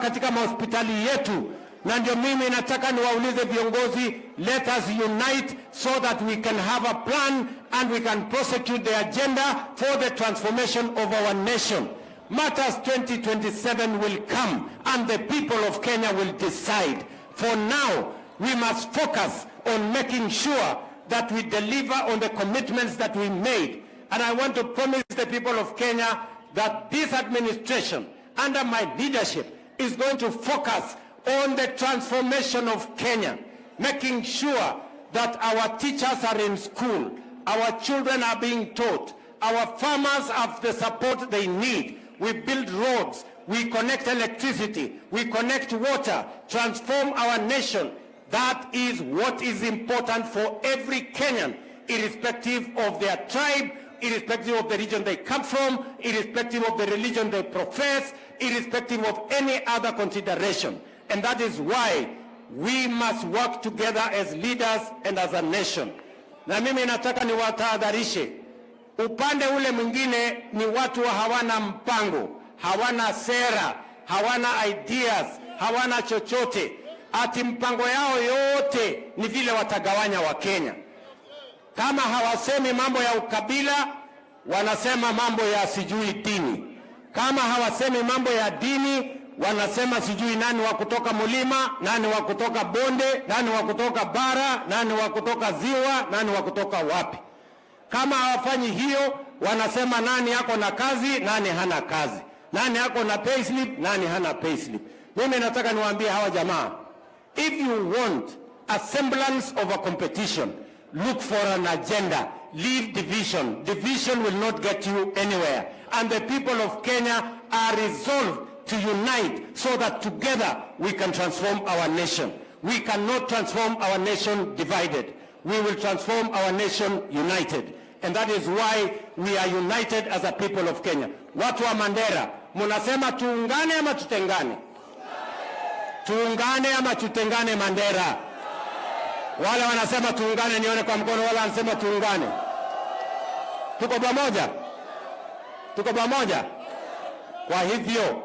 katika mahospitali yetu, na ndio mimi nataka niwaulize viongozi, let us unite so that we can have a plan and we can prosecute the agenda for the transformation of our nation. Matters 2027 will come and the people of Kenya will decide. For now, we must focus on making sure that we deliver on the commitments that we made. And I want to promise the people of Kenya that this administration, under my leadership, is going to focus on the transformation of Kenya, making sure that our teachers are in school, our children are being taught, our farmers have the support they need. We build roads, we connect electricity, we connect water, transform our nation. That is what is important for every Kenyan, irrespective of their tribe, irrespective of the region they come from, irrespective of the religion they profess, irrespective of any other consideration. And that is why we must work together as leaders and as a nation. Na mimi nataka niwatahadharishe, upande ule mwingine ni watu hawana mpango, hawana sera, hawana ideas, hawana chochote. Ati mpango yao yote ni vile watagawanya wa Kenya. Kama hawasemi mambo ya ukabila, wanasema mambo ya sijui dini. Kama hawasemi mambo ya dini, wanasema sijui nani wa kutoka mulima, nani wa kutoka bonde, nani wa kutoka bara, nani wa kutoka ziwa, nani wa kutoka wapi. Kama hawafanyi hiyo, wanasema nani yako na kazi, nani hana kazi. Nani yako na payslip, nani hana payslip. Mimi nataka niwaambie hawa jamaa, if you want a semblance of a competition, look for an agenda. Leave division. Division will not get you anywhere. And the people of Kenya are resolved to unite so that together we can transform our nation. We cannot transform our nation divided. We will transform our nation united. And that is why we are united as a people of Kenya. Watu wa Mandera, munasema tuungane ama tutengane? Tuungane ama tutengane Mandera? Wale wanasema tuungane nione kwa mkono, wale wanasema tuungane. Tuko pamoja? Tuko pamoja? Kwa hivyo,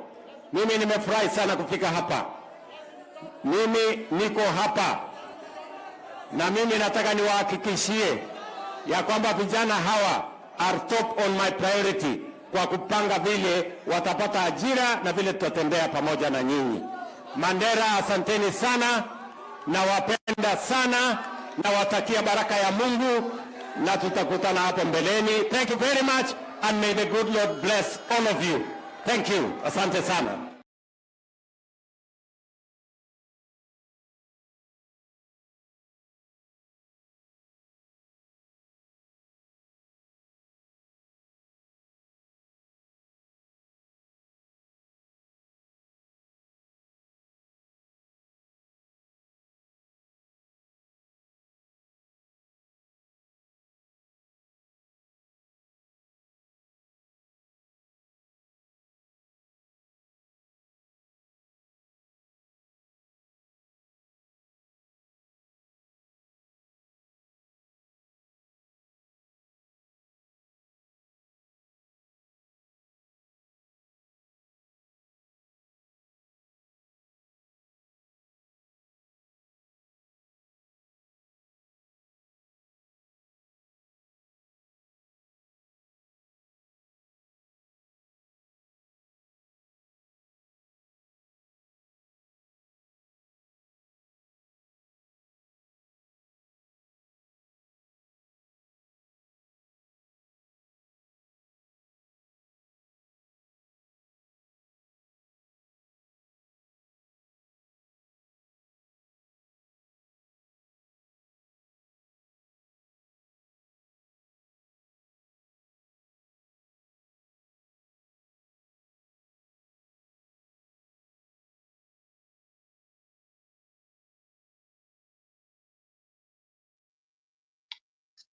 mimi nimefurahi sana kufika hapa. Mimi niko hapa. Na mimi nataka niwahakikishie ya kwamba vijana hawa are top on my priority kwa kupanga vile watapata ajira na vile tutatembea pamoja na nyinyi. Mandera, asanteni sana, na wapenda sana, na watakia baraka ya Mungu, na tutakutana hapo mbeleni. Thank you very much and may the good Lord bless all of you. Thank you. Asante sana.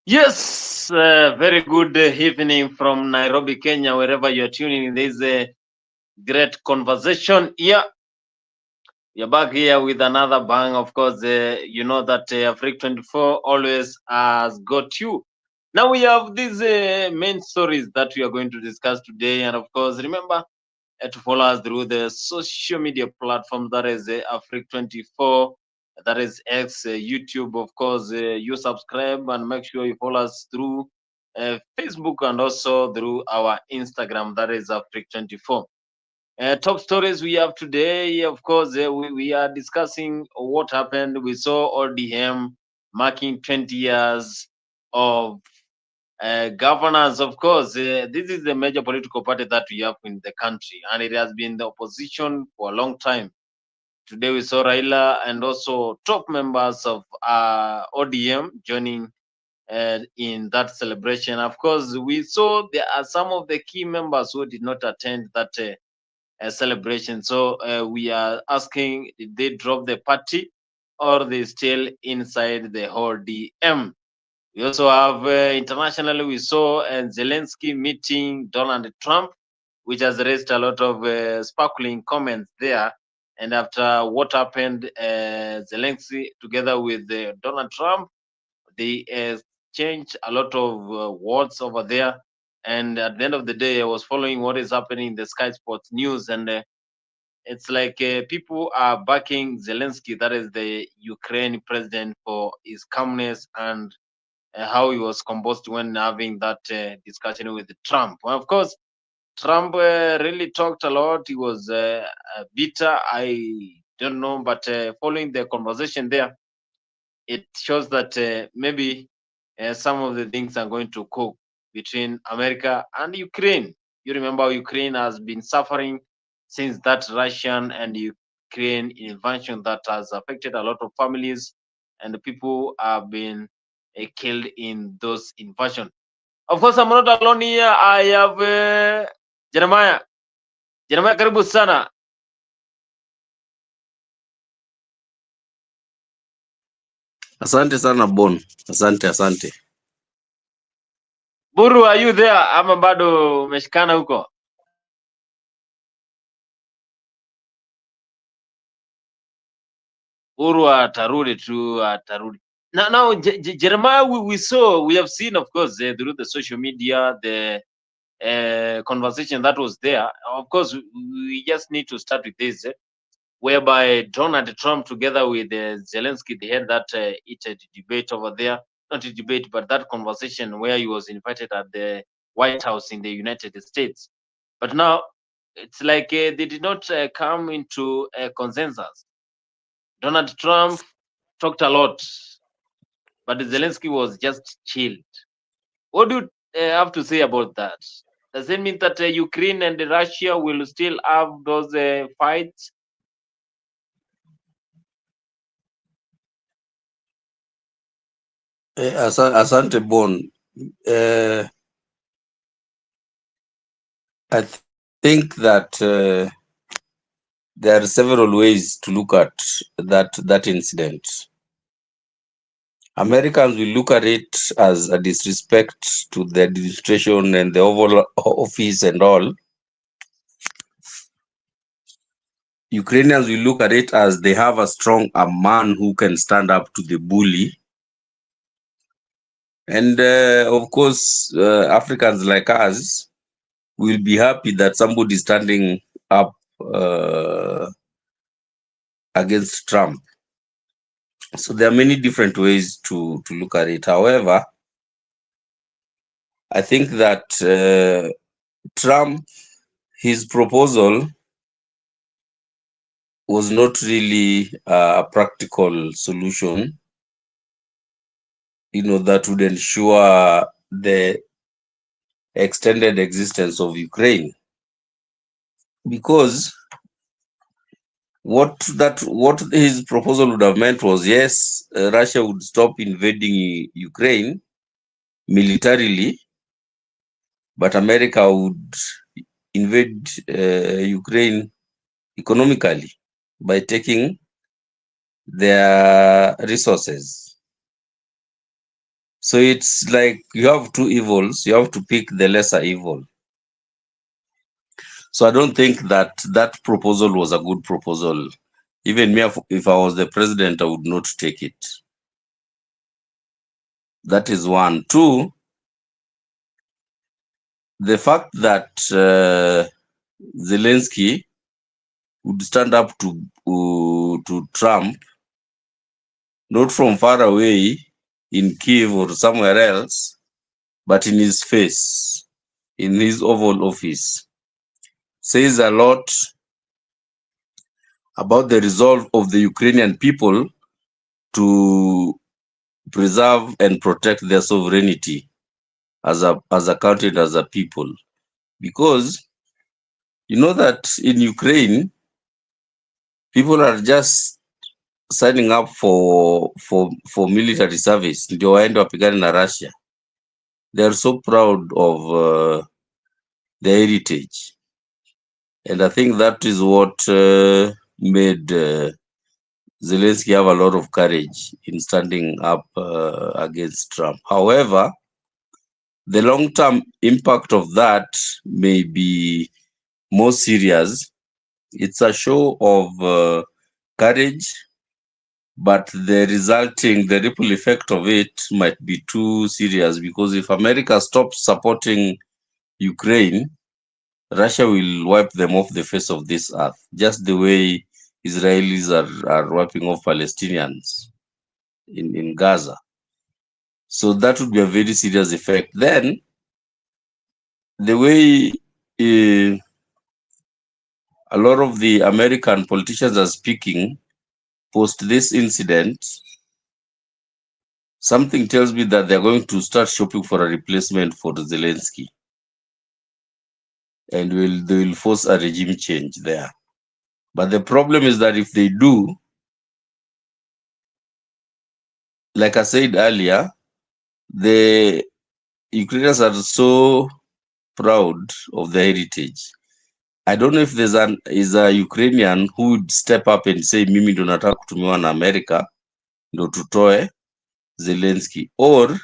Yes, very good evening from Nairobi, Kenya, wherever you're tuning in. There's a great conversation here. You're back here with another bang. Of course, you know that Africa 24 always has got you. Now we have these main stories that we are going to discuss today. And of course, remember, to follow us through the social media platform, that is Afric24, that is X, YouTube, of course. You subscribe and make sure you follow us through Facebook and also through our Instagram, that is Afric24. Top stories we have today, of course, we are discussing what happened. We saw ODM marking 20 years of governance. Of course, this is the major political party that we have in the country, and it has been the opposition for a long time. Today we saw Raila and also top members of ODM joining in that celebration. Of course, we saw there are some of the key members who did not attend that celebration. So we are asking, did they drop the party or they still inside the whole DM? We also have internationally, we saw Zelensky meeting Donald Trump, which has raised a lot of sparkling comments there. And after what happened, Zelensky together with Donald Trump, they exchanged a lot of words over there. And at the end of the day, I was following what is happening in the Sky Sports News, and it's like people are backing Zelensky, that is the Ukraine president, for his calmness and how he was composed when having that discussion with Trump. Well, of course, Trump really talked a lot. He was bitter. I don't know, but following the conversation there, it shows that maybe some of the things are going to cook between America and Ukraine. You remember Ukraine has been suffering since that Russian and Ukraine invasion that has affected a lot of families, and the people have been killed in those invasion. Of course, I'm not alone here. I have Jeremiah. Jeremiah, karibu sana. Asante sana Bon. Asante. Buru, are you there? Ama bado umeshikana huko? Buru atarudi tu, atarudi. Now, Jeremiah, we have seen, of course, through the social media, the conversation that was there. Of course, we just need to start with this, whereby Donald Trump, together with Zelensky, they had that heated debate over there. Not a debate, but that conversation where he was invited at the White House in the United States. But now, it's like they did not come into a consensus. Donald Trump talked a lot, but Zelensky was just chilled. What do you have to say about that? Does it mean that Ukraine and Russia will still have those fights? Asante Bon. I think that there are several ways to look at that incident. Americans will look at it as a disrespect to the administration and the Oval Office and all. Ukrainians will look at it as they have a man who can stand up to the bully. And of course, Africans like us will be happy that somebody is standing up against Trump. So there are many different ways to look at it. However, I think that Trump, his proposal was not really a practical solution, that would ensure the extended existence of Ukraine. Because what his proposal would have meant was, yes, Russia would stop invading Ukraine militarily, but America would invade Ukraine economically by taking their resources. So it's like you have two evils, you have to pick the lesser evil. So I don't think that proposal was a good proposal. Even me, if I was the president, I would not take it. That is one. Two, the fact that Zelensky would stand up to Trump, not from far away in Kiev or somewhere else, but in his face, in his Oval Office, says a lot about the resolve of the Ukrainian people to preserve and protect their sovereignty as a country and as a people. Because you know that in Ukraine, people are just signing up for military service ndio waende wapigane na Russia. They are so proud of their heritage, and I think that is what made Zelensky have a lot of courage in standing up against Trump. However, the long-term impact of that may be more serious. It's a show of courage, but the ripple effect of it might be too serious, because if America stops supporting Ukraine, Russia will wipe them off the face of this earth, just the way Israelis are wiping off Palestinians in Gaza. So that would be a very serious effect. Then, the way a lot of the American politicians are speaking post this incident, something tells me that they're going to start shopping for a replacement for Zelensky, and they will force a regime change there. But the problem is that if they do, like I said earlier, the Ukrainians are so proud of their heritage. I don't know if is a Ukrainian who would step up and say mimi ndo nataka kutumiwa na America ndo tutoe Zelensky, or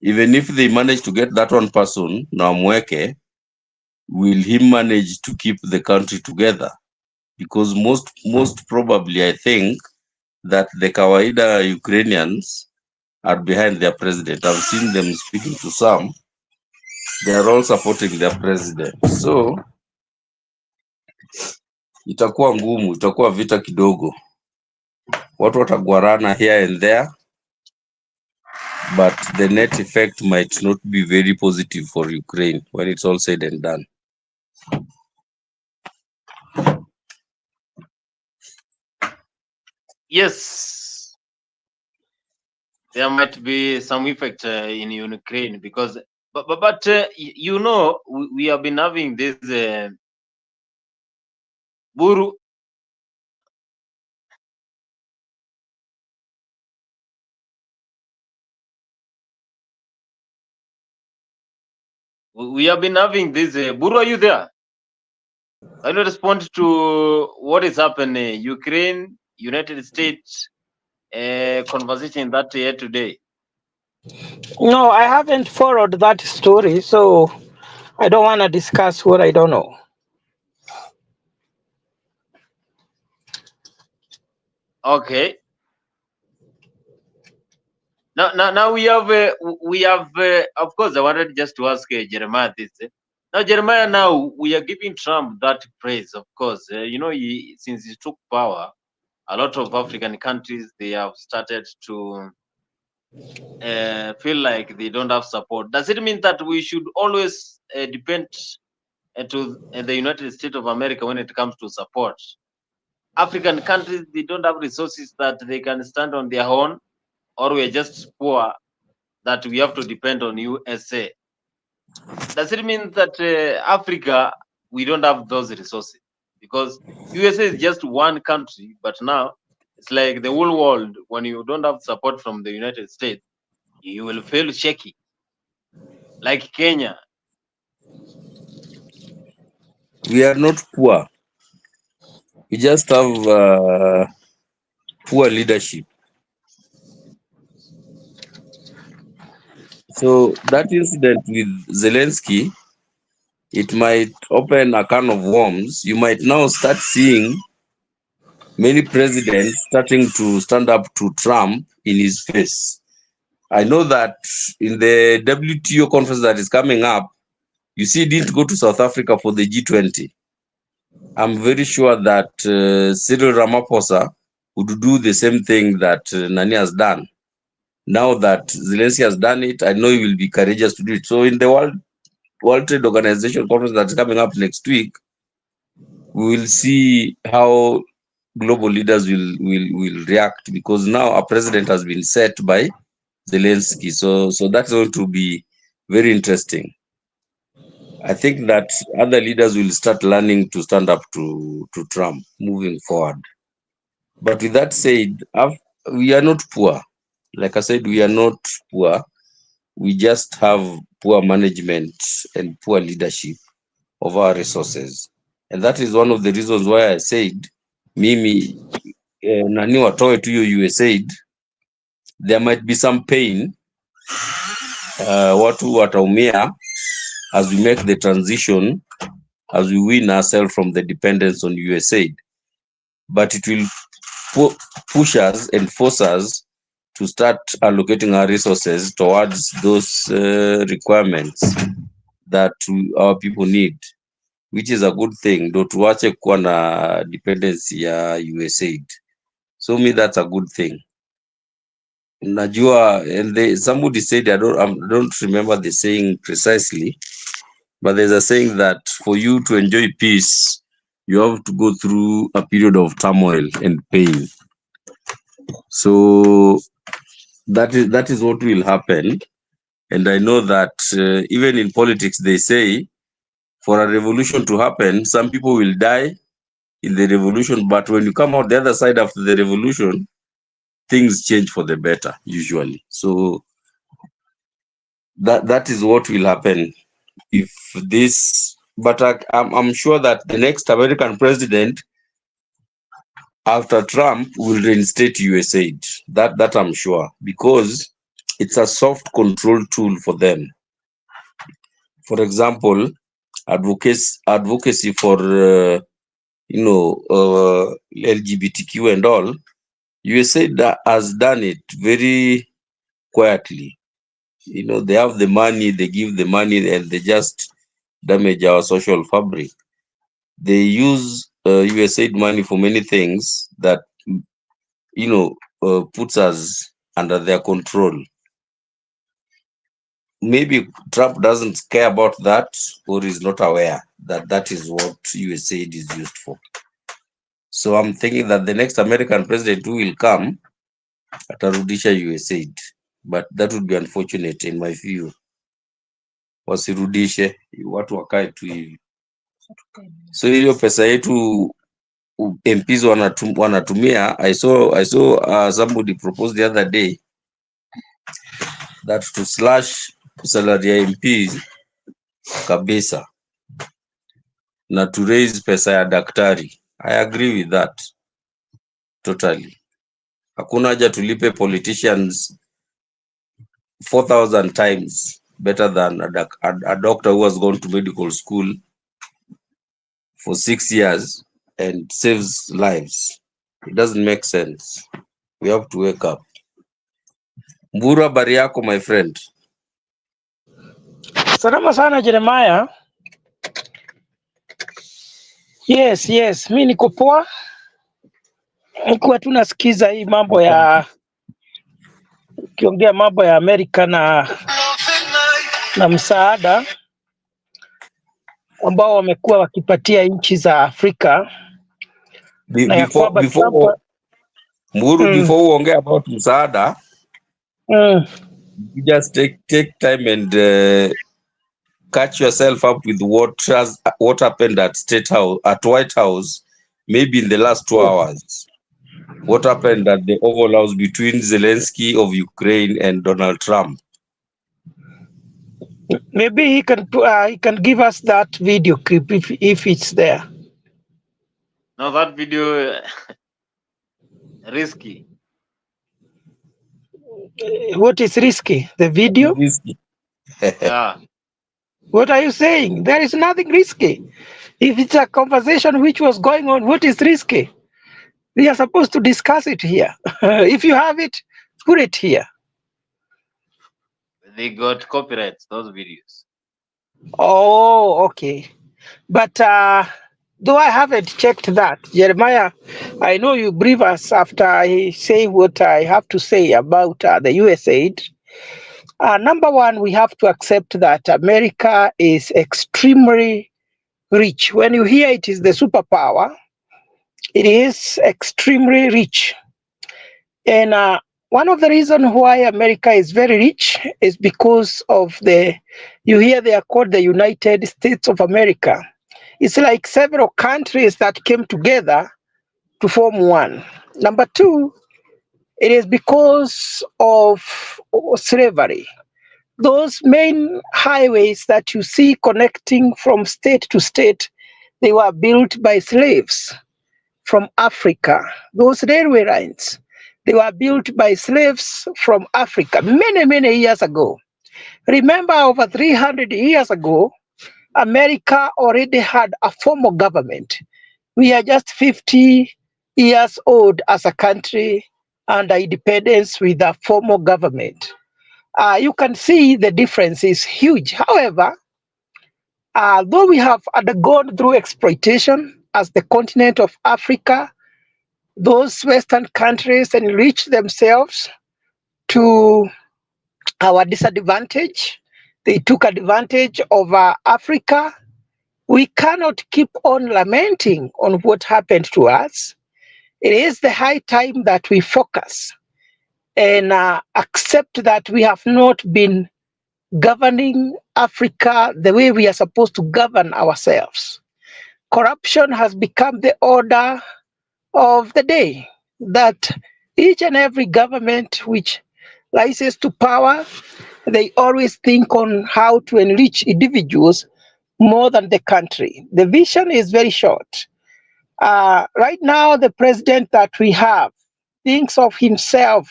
even if they manage to get that one person na wamweke, will he manage to keep the country together? Because most probably, I think that the kawaida Ukrainians are behind their president. I've seen them speaking to some. They are all supporting their president. So itakuwa ngumu, itakuwa vita kidogo. Watu watagwarana here and there, but the net effect might not be very positive for Ukraine when it's all said and done. Yes, there might be some effect in Ukraine, because, but you know, we have been having this Buru. We have been having this Buru. Are you there? I will respond to what is happening Ukraine, United States conversation that here today. No, I haven't followed that story, so I don't want to discuss what I don't know. Okay. Now we have of course I wanted just to ask Jeremiah this. Now Jeremiah, now we are giving Trump that praise, of course. You know, since he took power, a lot of African countries, they have started to feel like they don't have support. Does it mean that we should always depend to the United States of America when it comes to support? African countries, they don't have resources that they can stand on their own, or we're just poor that we have to depend on USA. Does it mean that Africa, we don't have those resources? Because USA is just one country, but now it's like the whole world. When you don't have support from the United States, you will feel shaky. Like Kenya. We are not poor. We just have poor leadership. So that incident with Zelensky, it might open a can of worms. You might now start seeing many presidents starting to stand up to Trump in his face. I know that in the WTO conference that is coming up, You see, he didn't go to South Africa for the G20. I'm very sure that Cyril Ramaphosa would do the same thing that Nani has done. Now that Zelensky has done it, I know he will be courageous to do it. So in the World Trade Organization conference that's coming up next week, we will see how global leaders will react, because now a president has been set by Zelensky. So that's going to be very interesting. I think that other leaders will start learning to stand up to Trump moving forward. But with that said, we are not poor. Like I said, we are not poor. We just have poor management and poor leadership of our resources. And that is one of the reasons why I said, Mimi, nani watoe to your USAID, there might be some pain, watu wataumia as we make the transition, as we wean ourselves from the dependence on USAID. But it will push us and force us to start allocating our resources towards those requirements that our people need, which is a good thing. Ndo tuache kuwa na dependency ya USAID. So me, that's a good thing. Najua, and somebody said, I don't remember the saying precisely, but there's a saying that for you to enjoy peace, you have to go through a period of turmoil and pain. So that is what will happen. And I know that even in politics, they say for a revolution to happen, some people will die in the revolution, but when you come out the other side after the revolution, things change for the better, usually. So that is what will happen if this. But I'm sure that the next American president after Trump will reinstate USAID. That I'm sure, because it's a soft control tool for them. For example, advocacy for LGBTQ and all. USAID has done it very quietly. They have the money, they give the money, and they just damage our social fabric. They use USAID money for many things that puts us under their control. Maybe Trump doesn't care about that, or is not aware that that is what USAID is used for. So I'm thinking that the next American president who will come atarudisha USAID, but that would be unfortunate in my view. Wasirudishe, watu wakae tu hivi. So hiyo pesa yetu MPs wanatumia. I saw somebody proposed the other day that to slash salary ya MPs kabisa na to raise pesa ya daktari. I agree with that totally. Hakuna haja tulipe politicians 4,000 times better than a doctor who has gone to medical school for 6 years and saves lives. It doesn't make sense. We have to wake up. Mbura, habari yako my friend? Salama sana Jeremiah. Yes, mi niko poa. Nikuwa tu nasikiza hii mambo ya ukiongea mambo ya Amerika na msaada ambao wamekuwa wakipatia nchi za Afrika na ya kwamba Trump Mburu, before uongea about msaada, you just take time and catch yourself up with what happened at White House, maybe in the last 2 hours. What happened at the Oval House between Zelensky of Ukraine and Donald Trump? Maybe he can give us that video clip if it's there. No, that video risky. What is risky? The video? Risky. Yeah. What are you saying? There is nothing risky. If it's a conversation which was going on, what is risky? We are supposed to discuss it here. If you have it, put it here. They got copyrights, those videos. Oh, okay. But though I haven't checked that, Jeremiah, I know you brief us after I say what I have to say about the US aid. Number one, we have to accept that America is extremely rich. When you hear it is the superpower, it is extremely rich. And one of the reasons why America is very rich is because of you hear they are called the United States of America. It's like several countries that came together to form one. Number two, it is because of slavery. Those main highways that you see connecting from state to state, they were built by slaves from Africa. Those railway lines, they were built by slaves from Africa many, many years ago. Remember, over 300 years ago, America already had a formal government. We are just 50 years old as a country under independence with a formal government. You can see the difference is huge. However, though we have undergone through exploitation as the continent of Africa, those Western countries enrich themselves to our disadvantage. They took advantage of Africa. We cannot keep on lamenting on what happened to us. It is the high time that we focus and accept that we have not been governing Africa the way we are supposed to govern ourselves. Corruption has become the order of the day, that each and every government which rises to power, they always think on how to enrich individuals more than the country. The vision is very short. Right now, the president that we have thinks of himself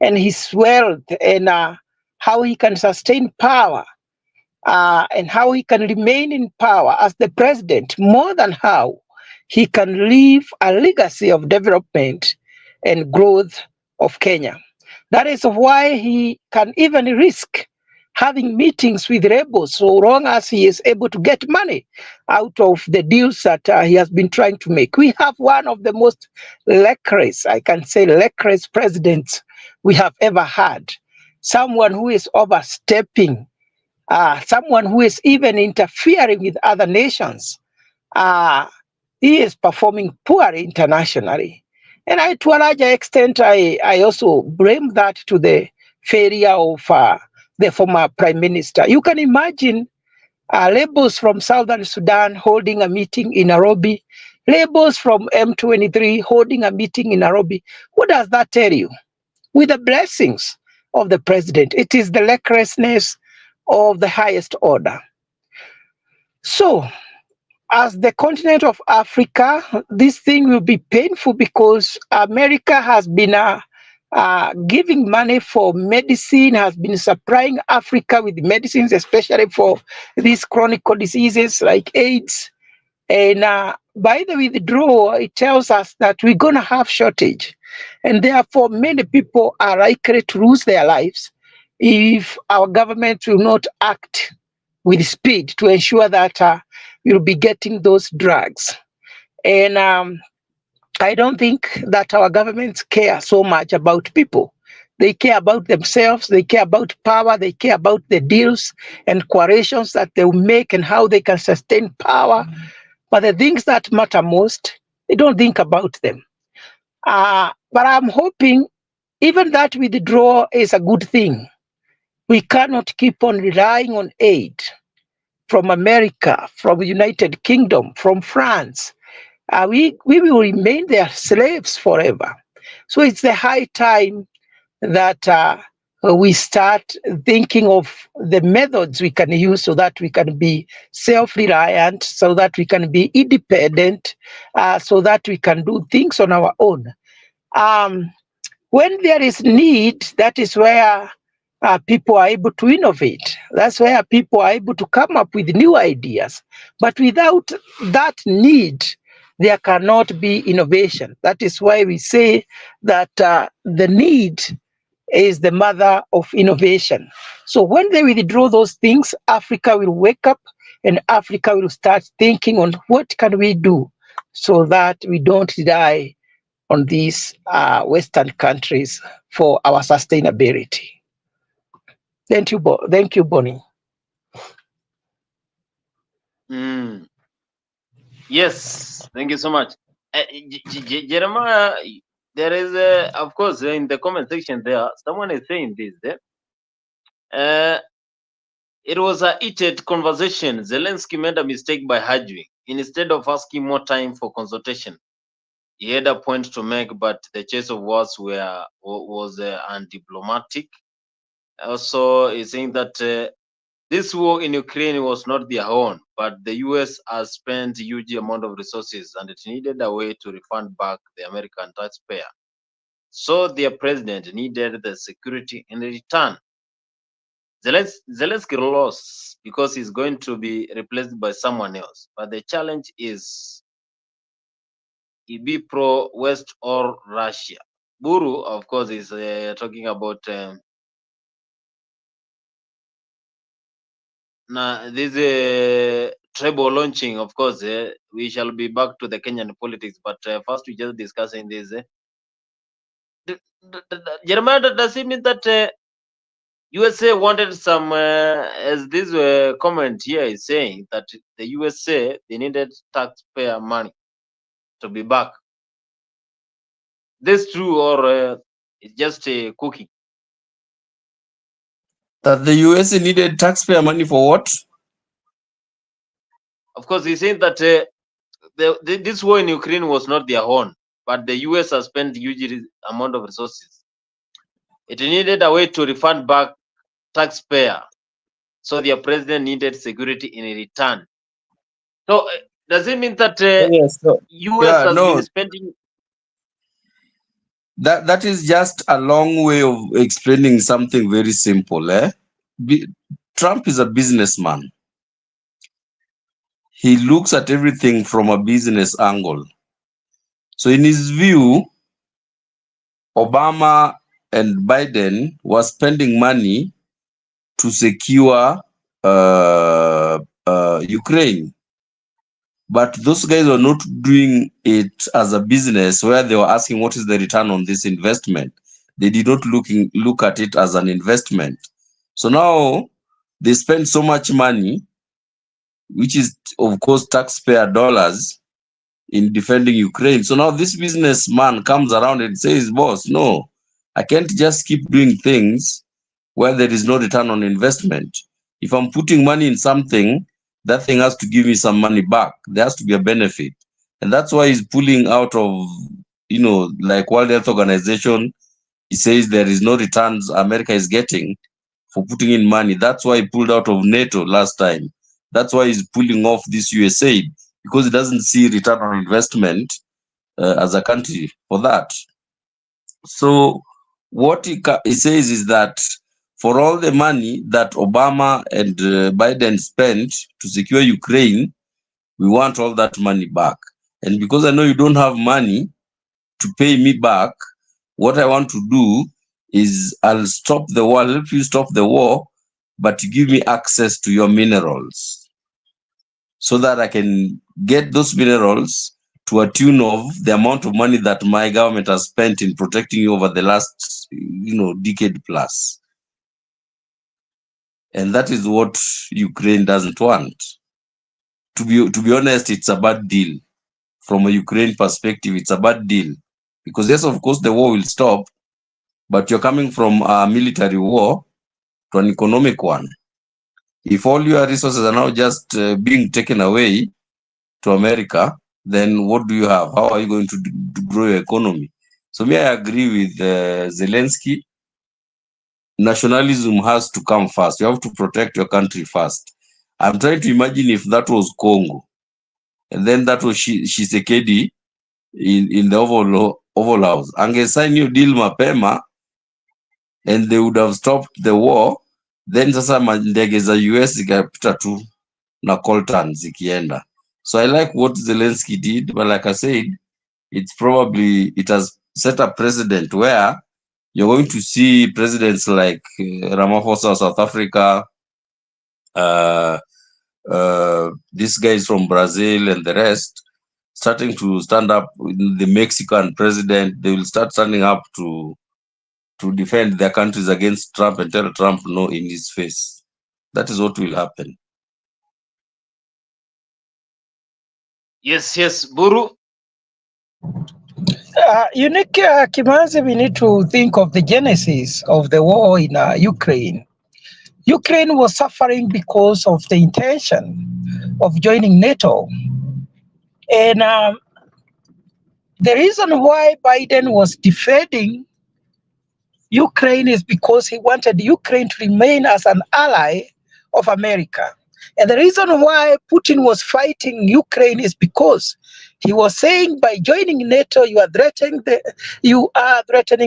and his wealth and how he can sustain power and how he can remain in power as the president more than how he can leave a legacy of development and growth of Kenya. That is why he can even risk having meetings with rebels so long as he is able to get money out of the deals that he has been trying to make. We have one of the most lecherous, I can say lecherous presidents we have ever had. Someone who is overstepping, someone who is even interfering with other nations. He is performing poorly internationally. And to a larger extent, I also blame that to the failure of the former prime minister. You can imagine labels from Southern Sudan holding a meeting in Nairobi, labels from M23 holding a meeting in Nairobi. What does that tell you? With the blessings of the president, it is the lecherousness of the highest order. So, as the continent of Africa, this thing will be painful because America has been giving money for medicine, has been supplying Africa with medicines, especially for these chronic diseases like AIDS. And by the withdrawal, it tells us that we're going to have shortage. And therefore, many people are likely to lose their lives if our government will not act with speed to ensure that we'll be getting those drugs. And I don't think that our governments care so much about people. They care about themselves, they care about power, they care about the deals and coalitions that they will make and how they can sustain power. But the things that matter most, they don't think about them. But I'm hoping even that withdrawal is a good thing. We cannot keep on relying on aid from America, from the United Kingdom, from France. We will remain their slaves forever. So it's the high time that we start thinking of the methods we can use so that we can be self-reliant, so that we can be independent, so that we can do things on our own. When there is need, that is where people are able to innovate. That's where people are able to come up with new ideas. But without that need, there cannot be innovation. That is why we say that the need is the mother of innovation. So when they withdraw those things, Africa will wake up and Africa will start thinking on what can we do so that we don't die on these Western countries for our sustainability. Thank you, Bonnie. Yes, thank you so much. Jeremiah, there is, of course, in the comment section there, someone is saying this. It was a heated conversation. Zelensky made a mistake by arguing. Instead of asking more time for consultation, he had a point to make, but the choice of words was undiplomatic. Also, he's saying that this war in Ukraine was not their own, but the US has spent a huge amount of resources and it needed a way to refund back the American taxpayer. So their president needed the security in return. Zelensky lost because he's going to be replaced by someone else. But the challenge is, he be pro-West or Russia. Buru, of course, is talking about this treble launching. Of course, we shall be back to the Kenyan politics. But first, we just discussing this. Jeremiah, does it mean that USA wanted some, as this comment here is saying, that the USA, they needed taxpayer money to be back? This true, or it's just a cookie? That the US needed taxpayer money for what? Of course, he's saying that this war in Ukraine was not their own, but the US has spent huge amount of resources. It needed a way to refund back taxpayer, so their president needed security in return. So does it mean that Yes, so, US has no, been spending? that is just a long way of explaining something very simple. Trump is a businessman. He looks at everything from a business angle. So in his view, Obama and Biden were spending money to secure Ukraine. But those guys were not doing it as a business where they were asking what is the return on this investment. They did not look at it as an investment. So now they spend so much money, which is of course taxpayer dollars, in defending Ukraine. So now this businessman comes around and says, boss, no, I can't just keep doing things where there is no return on investment. If I'm putting money in something, that thing has to give me some money back. There has to be a benefit. And that's why he's pulling out of, like World Health Organization. He says there is no returns America is getting for putting in money. That's why he pulled out of NATO last time. That's why he's pulling off this USAID, because he doesn't see return on investment as a country for that. So what he says is that for all the money that Obama and Biden spent to secure Ukraine, we want all that money back. And because I know you don't have money to pay me back, what I want to do is I'll stop the war, I'll help you stop the war, but you give me access to your minerals so that I can get those minerals to a tune of the amount of money that my government has spent in protecting you over the last, decade plus. And that is what Ukraine doesn't want. To be honest, it's a bad deal. From a Ukraine perspective, it's a bad deal. Because yes, of course, the war will stop, but you're coming from a military war to an economic one. If all your resources are now just being taken away to America, then what do you have? How are you going to grow your economy? So me, I agree with Zelensky. Nationalism has to come first. You have to protect your country first. I'm trying to imagine if that was Congo, and then that was Tshisekedi in the Oval House. Angesign new deal mapema, and they would have stopped the war. Then sasa ndege za US zikapita tu na coltan zikienda. So I like what Zelensky did, but like I said, it has set a precedent where You're going to see presidents like Ramaphosa of South Africa, these guys from Brazil and the rest, starting to stand up. The Mexican president, they will start standing up to defend their countries against Trump and tell Trump no in his face. That is what will happen. Yes, Buru. Unique Kimanzi, we need to think of the genesis of the war in Ukraine. Ukraine was suffering because of the intention of joining NATO. And the reason why Biden was defending Ukraine is because he wanted Ukraine to remain as an ally of America. And the reason why Putin was fighting Ukraine is because he was saying by joining NATO, you are threatening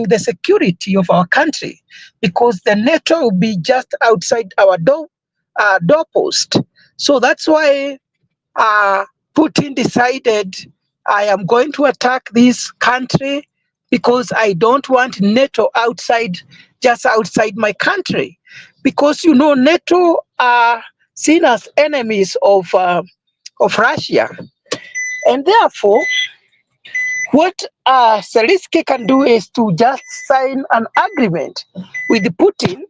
the security of our country, because the NATO will be just outside our doorpost. So that's why Putin decided, I am going to attack this country because I don't want NATO just outside my country. Because, NATO are seen as enemies of Russia. And therefore, what Zelensky can do is to just sign an agreement with Putin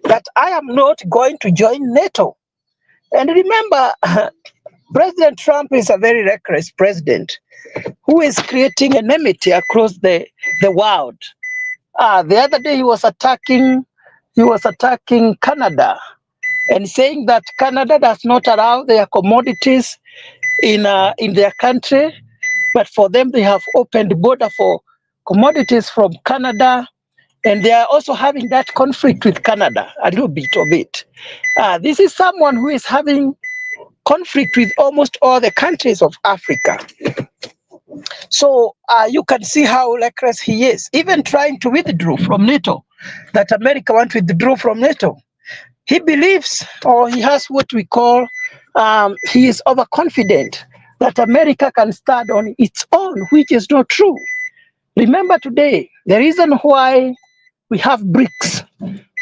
that I am not going to join NATO. And remember, President Trump is a very reckless president who is creating enmity across the world. The other day he was attacking Canada and saying that Canada does not allow their commodities in their country, but for them they have opened the border for commodities from Canada, and they are also having that conflict with Canada, a little bit of it. This is someone who is having conflict with almost all the countries of Africa. So you can see how reckless he is, even trying to withdraw from NATO, that America wants to withdraw from NATO. He believes, or he has what we call, he is overconfident that America can stand on its own, which is not true. Remember today, the reason why we have BRICS.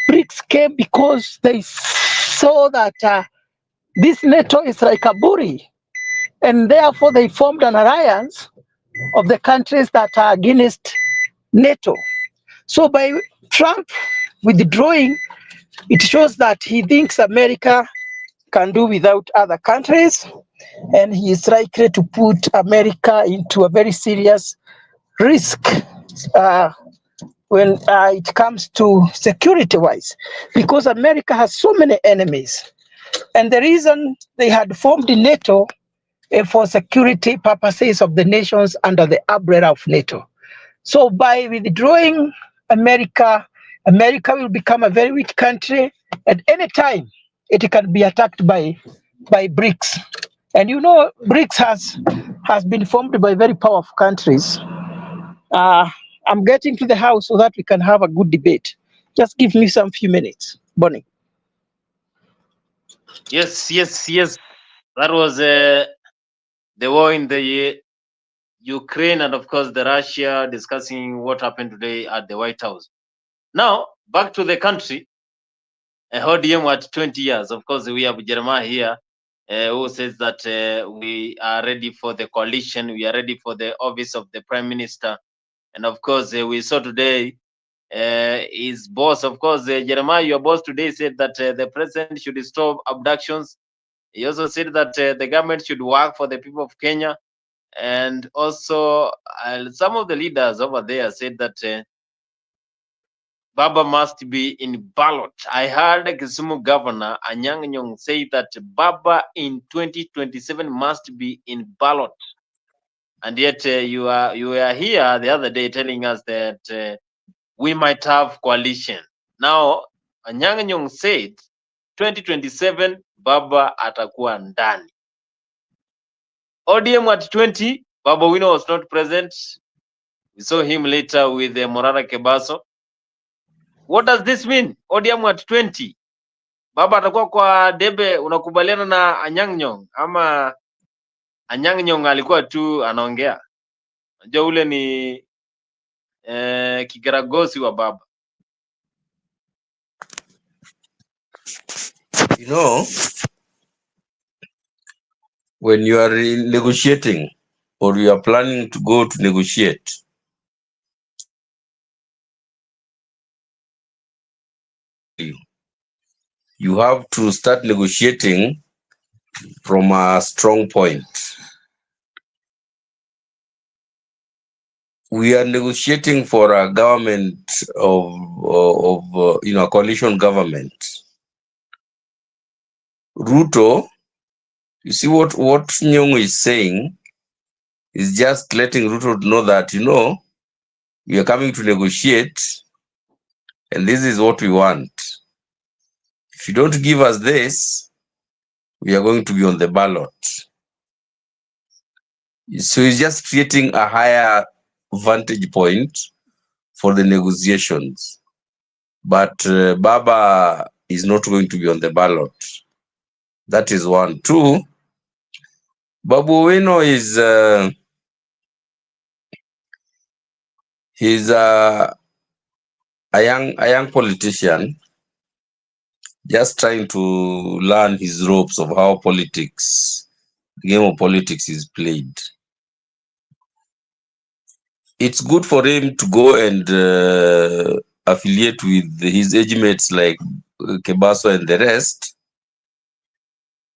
BRICS came because they saw that this NATO is like a bully, and therefore they formed an alliance of the countries that are against NATO. So by Trump withdrawing, it shows that he thinks America can do without other countries, and he is likely to put America into a very serious risk when it comes to security-wise, because America has so many enemies. And the reason they had formed NATO for security purposes of the nations under the umbrella of NATO. So by withdrawing America will become a very weak country. At any time, it can be attacked by BRICS. And BRICS has been formed by very powerful countries. I'm getting to the house so that we can have a good debate. Just give me some few minutes, Bonnie. Yes. That was the war in the Ukraine, and of course the Russia, discussing what happened today at the White House. Now back to the country. ODM at 20 years. Of course, we have Jeremiah here, who says that we are ready for the coalition. We are ready for the office of the Prime Minister. And of course, we saw today his boss. Of course, Jeremiah, your boss today said that the president should stop abductions. He also said that the government should work for the people of Kenya. And also, some of the leaders over there said that Baba must be in ballot. I heard Kisumu Governor Anyang' Nyong'o say that Baba in 2027 must be in ballot. And yet you were here the other day telling us that we might have coalition. Now Anyang' Nyong'o said 2027 Baba atakuwa ndani. ODM at 20, Baba Owino was not present. We saw him later with Morara Kebaso. What does this mean? ODM at 20. Baba atakuwa kwa debe. Unakubaliana na Anyang' Nyong'o ama Anyang' Nyong'o alikuwa tu anaongea? Unajua ule ni kikaragosi wa baba. You know, when you are negotiating or you are planning to go to negotiate, you have to start negotiating from a strong point. We are negotiating for a government of a coalition government. Ruto, you see what Nyong'o is saying is just letting Ruto know that, we are coming to negotiate and this is what we want. If you don't give us this, we are going to be on the ballot. So he's just creating a higher vantage point for the negotiations. But Baba is not going to be on the ballot. That is one. Two, Babu Owino is he's a young politician just trying to learn his ropes of how the game of politics is played. It's good for him to go and affiliate with his age mates like Kebaso and the rest,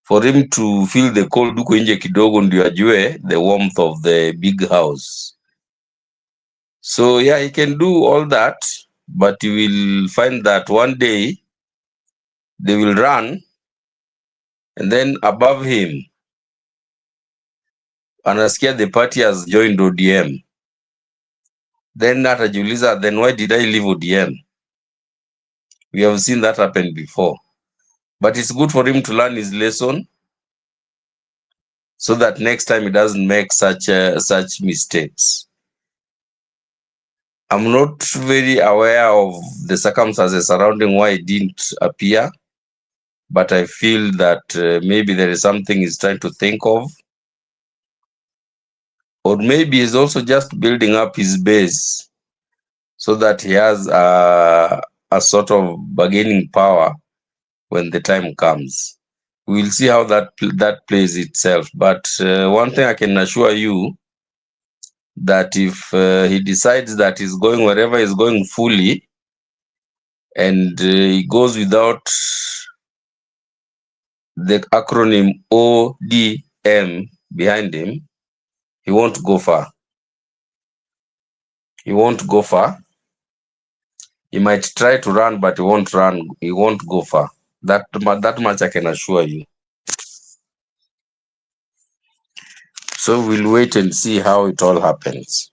for him to feel the cold huko nje kidogo ndio ajue the warmth of the big house. So yeah, he can do all that, but you will find that one day they will run, and then above him, anasikia the party has joined ODM. Then atajiuliza, then why did I leave ODM? We have seen that happen before. But it's good for him to learn his lesson so that next time he doesn't make such mistakes. I'm not very aware of the circumstances surrounding why he didn't appear, but I feel that maybe there is something he's trying to think of, or maybe he's also just building up his base so that he has a sort of bargaining power when the time comes. We'll see how that plays itself. But one thing I can assure you, that if he decides that he's going wherever he's going fully, and he goes without the acronym ODM behind him, he won't go far. He won't go far. He might try to run, but he won't run. He won't go far. That much I can assure you. So we'll wait and see how it all happens.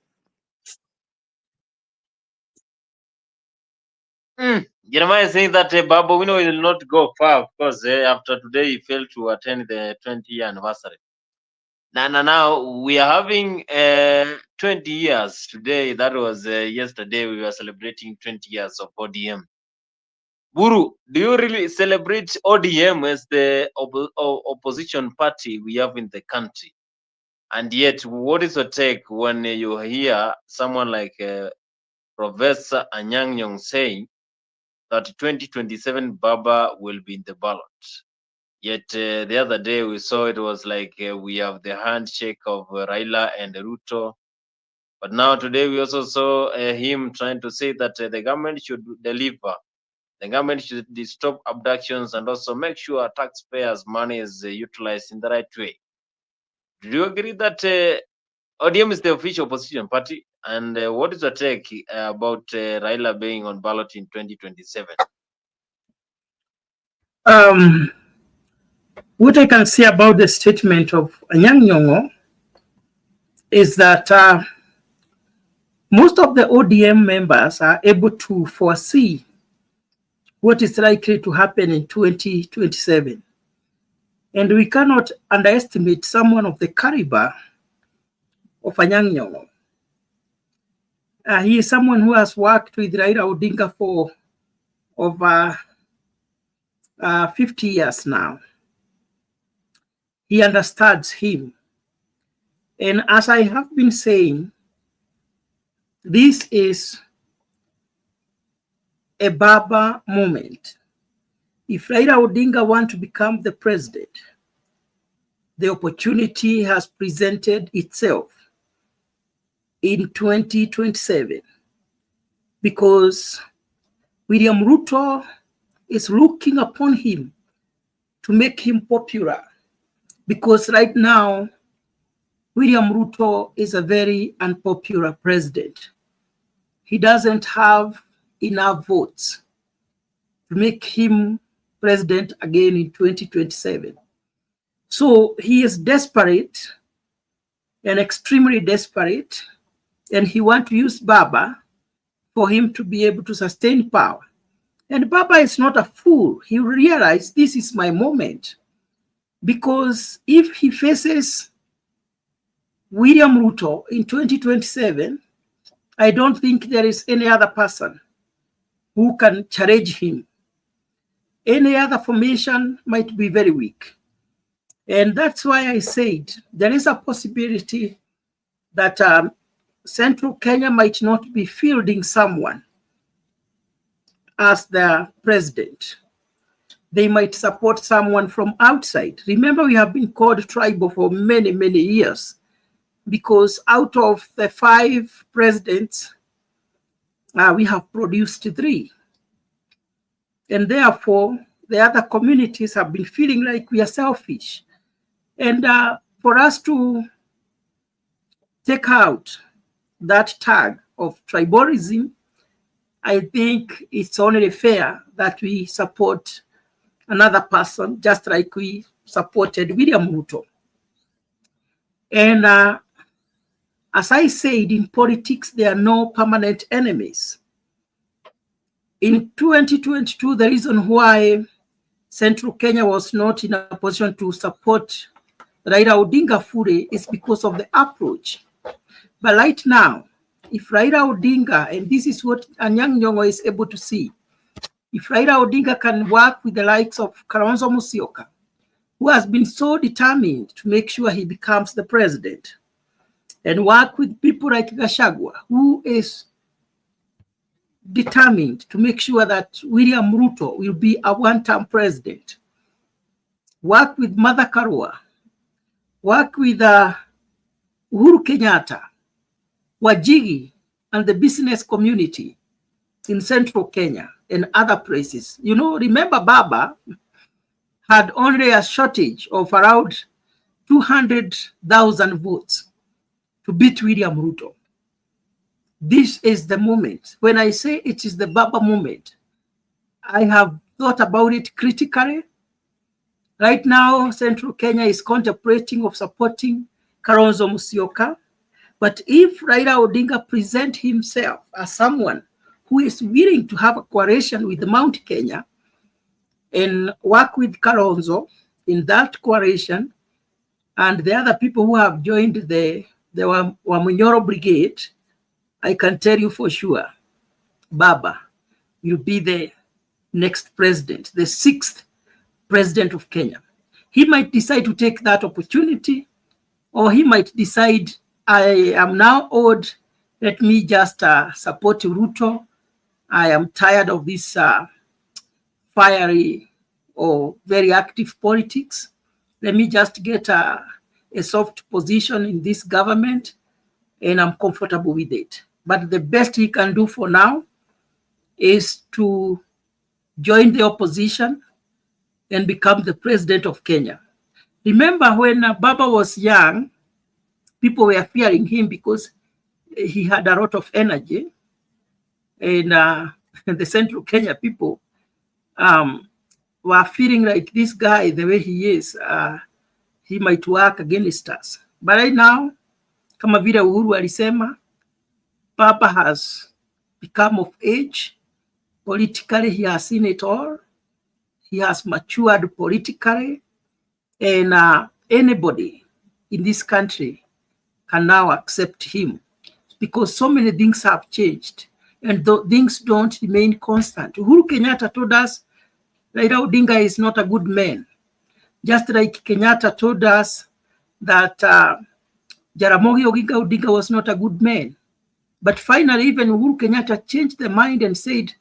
Jeremiah is saying that Babu Owino will not go far, of course, after today he failed to attend the 20th anniversary. Now we are having 20 years today. That was yesterday. We were celebrating 20 years of ODM. Buru, do you really celebrate ODM as the opposition party we have in the country? And yet, what is your take when you hear someone like Professor Anyang' Nyong'o saying that 2027 Baba will be in the ballot? Yet the other day we saw it was like we have the handshake of Raila and Ruto. But now today we also saw him trying to say that the government should deliver. The government should stop abductions and also make sure taxpayers' money is utilized in the right way. Do you agree that ODM is the official opposition party? And what is your take about Raila being on ballot in 2027? What I can say about the statement of Anyang' Nyong'o is that most of the ODM members are able to foresee what is likely to happen in 2027. And we cannot underestimate someone of the caliber of Anyang' Nyong'o. He is someone who has worked with Raila Odinga for over 50 years now. He understands him. And as I have been saying, this is a Baba moment. If Raila Odinga wants to become the president, the opportunity has presented itself in 2027 because William Ruto is looking upon him to make him popular, because right now William Ruto is a very unpopular president. He doesn't have enough votes to make him president again in 2027. So he is desperate and extremely desperate, and he wants to use Baba for him to be able to sustain power. And Baba is not a fool. He realized this is my moment, because if he faces William Ruto in 2027, I don't think there is any other person who can challenge him. Any other formation might be very weak. And that's why I said there is a possibility that Central Kenya might not be fielding someone as the president. They might support someone from outside. Remember, we have been called tribal for many, many years, because out of the 5 presidents, we have produced 3. And therefore, the other communities have been feeling like we are selfish. And for us to take out that tag of tribalism, I think it's only fair that we support another person, just like we supported William Ruto. And as I said, in politics, there are no permanent enemies. In 2022, the reason why Central Kenya was not in a position to support Raila Odinga fully is because of the approach. But right now, if Raila Odinga, and this is what Anyang' Nyong'o is able to see, if Raila Odinga can work with the likes of Kalonzo Musyoka, who has been so determined to make sure he becomes the president, and work with people like Gachagua, who is determined to make sure that William Ruto will be a one-term president, work with Martha Karua, work with Uhuru Kenyatta, Wajigi, and the business community in Central Kenya and other places. You know, remember Baba had only a shortage of around 200,000 votes to beat William Ruto. This is the moment. When I say it is the Baba moment, I have thought about it critically. Right now, Central Kenya is contemplating of supporting Kalonzo Musyoka. But if Raila Odinga presents himself as someone who is willing to have a coalition with Mount Kenya and work with Kalonzo in that coalition, and the other people who have joined the Wamunyoro Brigade, I can tell you for sure, Baba will be the next president, the 6th president of Kenya. He might decide to take that opportunity, or he might decide, I am now old, let me just support Ruto. I am tired of this fiery or very active politics. Let me just get a soft position in this government, and I'm comfortable with it. But the best he can do for now is to join the opposition and become the president of Kenya. Remember when Baba was young, people were fearing him because he had a lot of energy, and the Central Kenya people were feeling like this guy, the way he is, he might work against us. But right now, kama vile Uhuru alisema, Baba has become of age. Politically, he has seen it all. He has matured politically, and anybody in this country can now accept him, because so many things have changed, and things don't remain constant. Uhuru Kenyatta told us Raila Odinga is not a good man, just like Kenyatta told us that Jaramogi Oginga Odinga was not a good man. But finally, even Uhuru Kenyatta changed the mind and said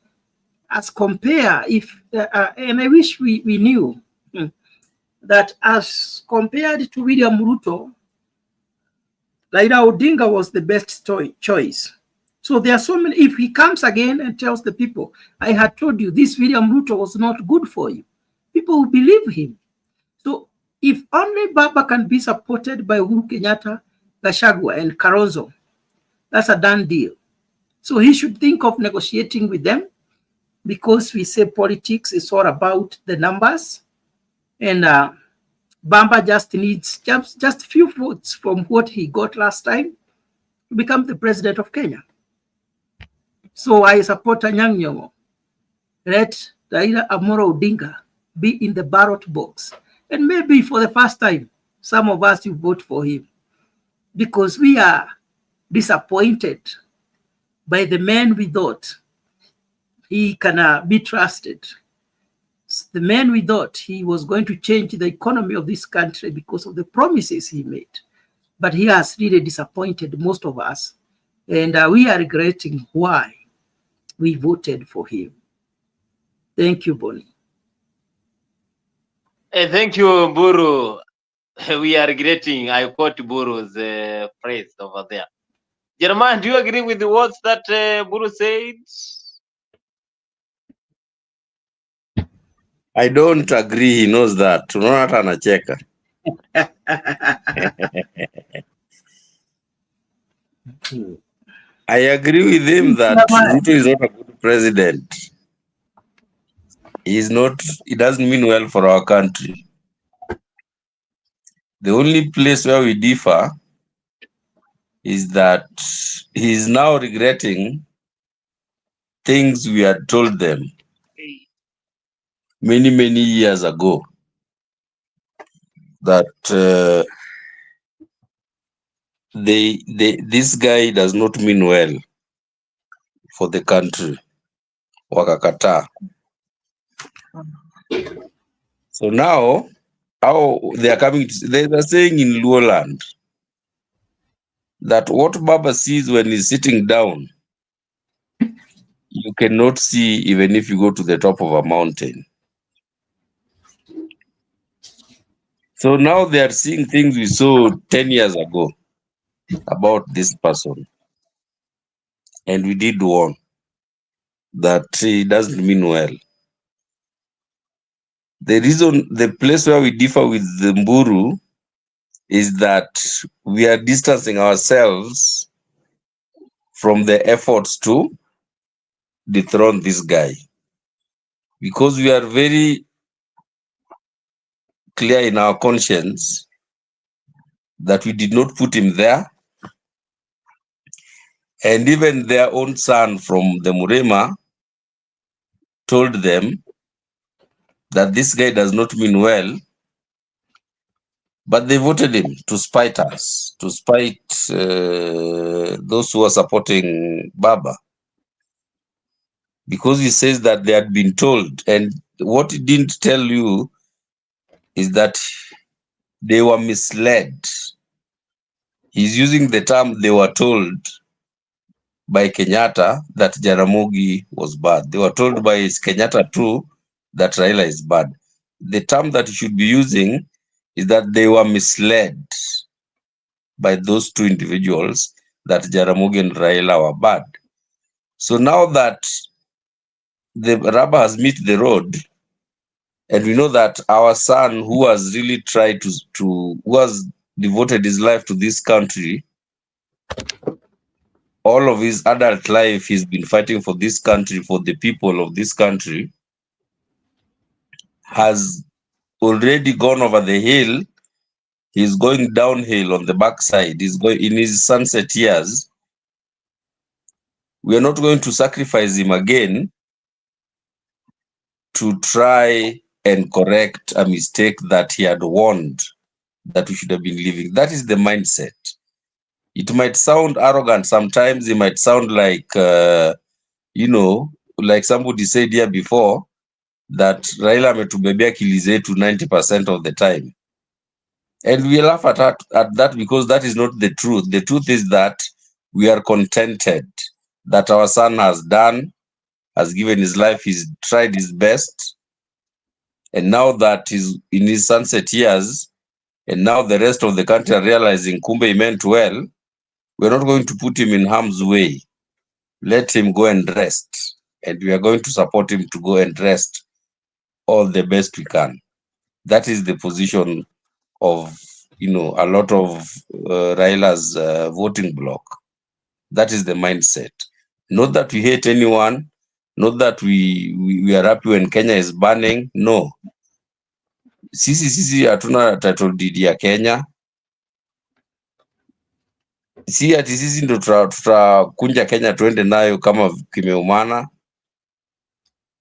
as compare if, and I wish we knew that as compared to William Ruto, Raila Odinga was the best choice. So there are so many, if he comes again and tells the people, I had told you this William Ruto was not good for you, people will believe him. So if only Baba can be supported by Uhuru Kenyatta, Gachagua, and Kalonzo, that's a done deal. So he should think of negotiating with them, because we say politics is all about the numbers, and Bamba just needs just few votes from what he got last time to become the president of Kenya. So I support Anyang' Nyong'o. Let Raila Amolo Odinga be in the ballot box, and maybe for the first time, some of us will vote for him, because we are disappointed by the man we thought he can be trusted. The man we thought he was going to change the economy of this country because of the promises he made. But he has really disappointed most of us. And we are regretting why we voted for him. Thank you, Bonnie. Thank you, Buru. We are regretting. I quote Buru's phrase over there. Jeremiah, do you agree with the words that Buru said? I don't agree. He knows that. Unaona hata anacheka. I agree with him that Ruto is not a good president. He doesn't mean well for our country. The only place where we differ is that he is now regretting things we had told them many, many years ago, that this guy does not mean well for the country. Wakakata. So now, how they are coming to, they are saying in Luoland that what Baba sees when he's sitting down, you cannot see even if you go to the top of a mountain. So now they are seeing things we saw 10 years ago about this person. And we did warn that he doesn't mean well. The place where we differ with the Mburu is that we are distancing ourselves from the efforts to dethrone this guy, because we are very clear in our conscience that we did not put him there. And even their own son from the Murema told them that this guy does not mean well, but they voted him to spite us, to spite those who are supporting Baba, because he says that they had been told. And what he didn't tell you is that they were misled. He's using the term they were told by Kenyatta that Jaramogi was bad. They were told by Kenyatta too that Raila is bad. The term that you should be using is that they were misled by those two individuals that Jaramogi and Raila were bad. So now that the rubber has met the road, and we know that our son, who has really tried who has devoted his life to this country, all of his adult life, he's been fighting for this country, for the people of this country, has already gone over the hill. He's going downhill on the backside. He's going in his sunset years. We are not going to sacrifice him again to try and correct a mistake that he had warned that we should have been leaving. That is the mindset. It might sound arrogant sometimes. It might sound like, like somebody said here before, that Raila ametubebea akili zetu 90% of the time. And we laugh at that because that is not the truth. The truth is that we are contented that our son has done has given his life, he's tried his best. And now that he's in his sunset years, and now the rest of the country are realizing Kumbe he meant well, we're not going to put him in harm's way. Let him go and rest. And we are going to support him to go and rest all the best we can. That is the position of, a lot of Raila's voting bloc. That is the mindset. Not that we hate anyone, not that we are happy when Kenya is burning. No. Sisi hatuna title deed ya Kenya. Si ati sisi ndo tutakunja Kenya tuende nayo kama kimeumana.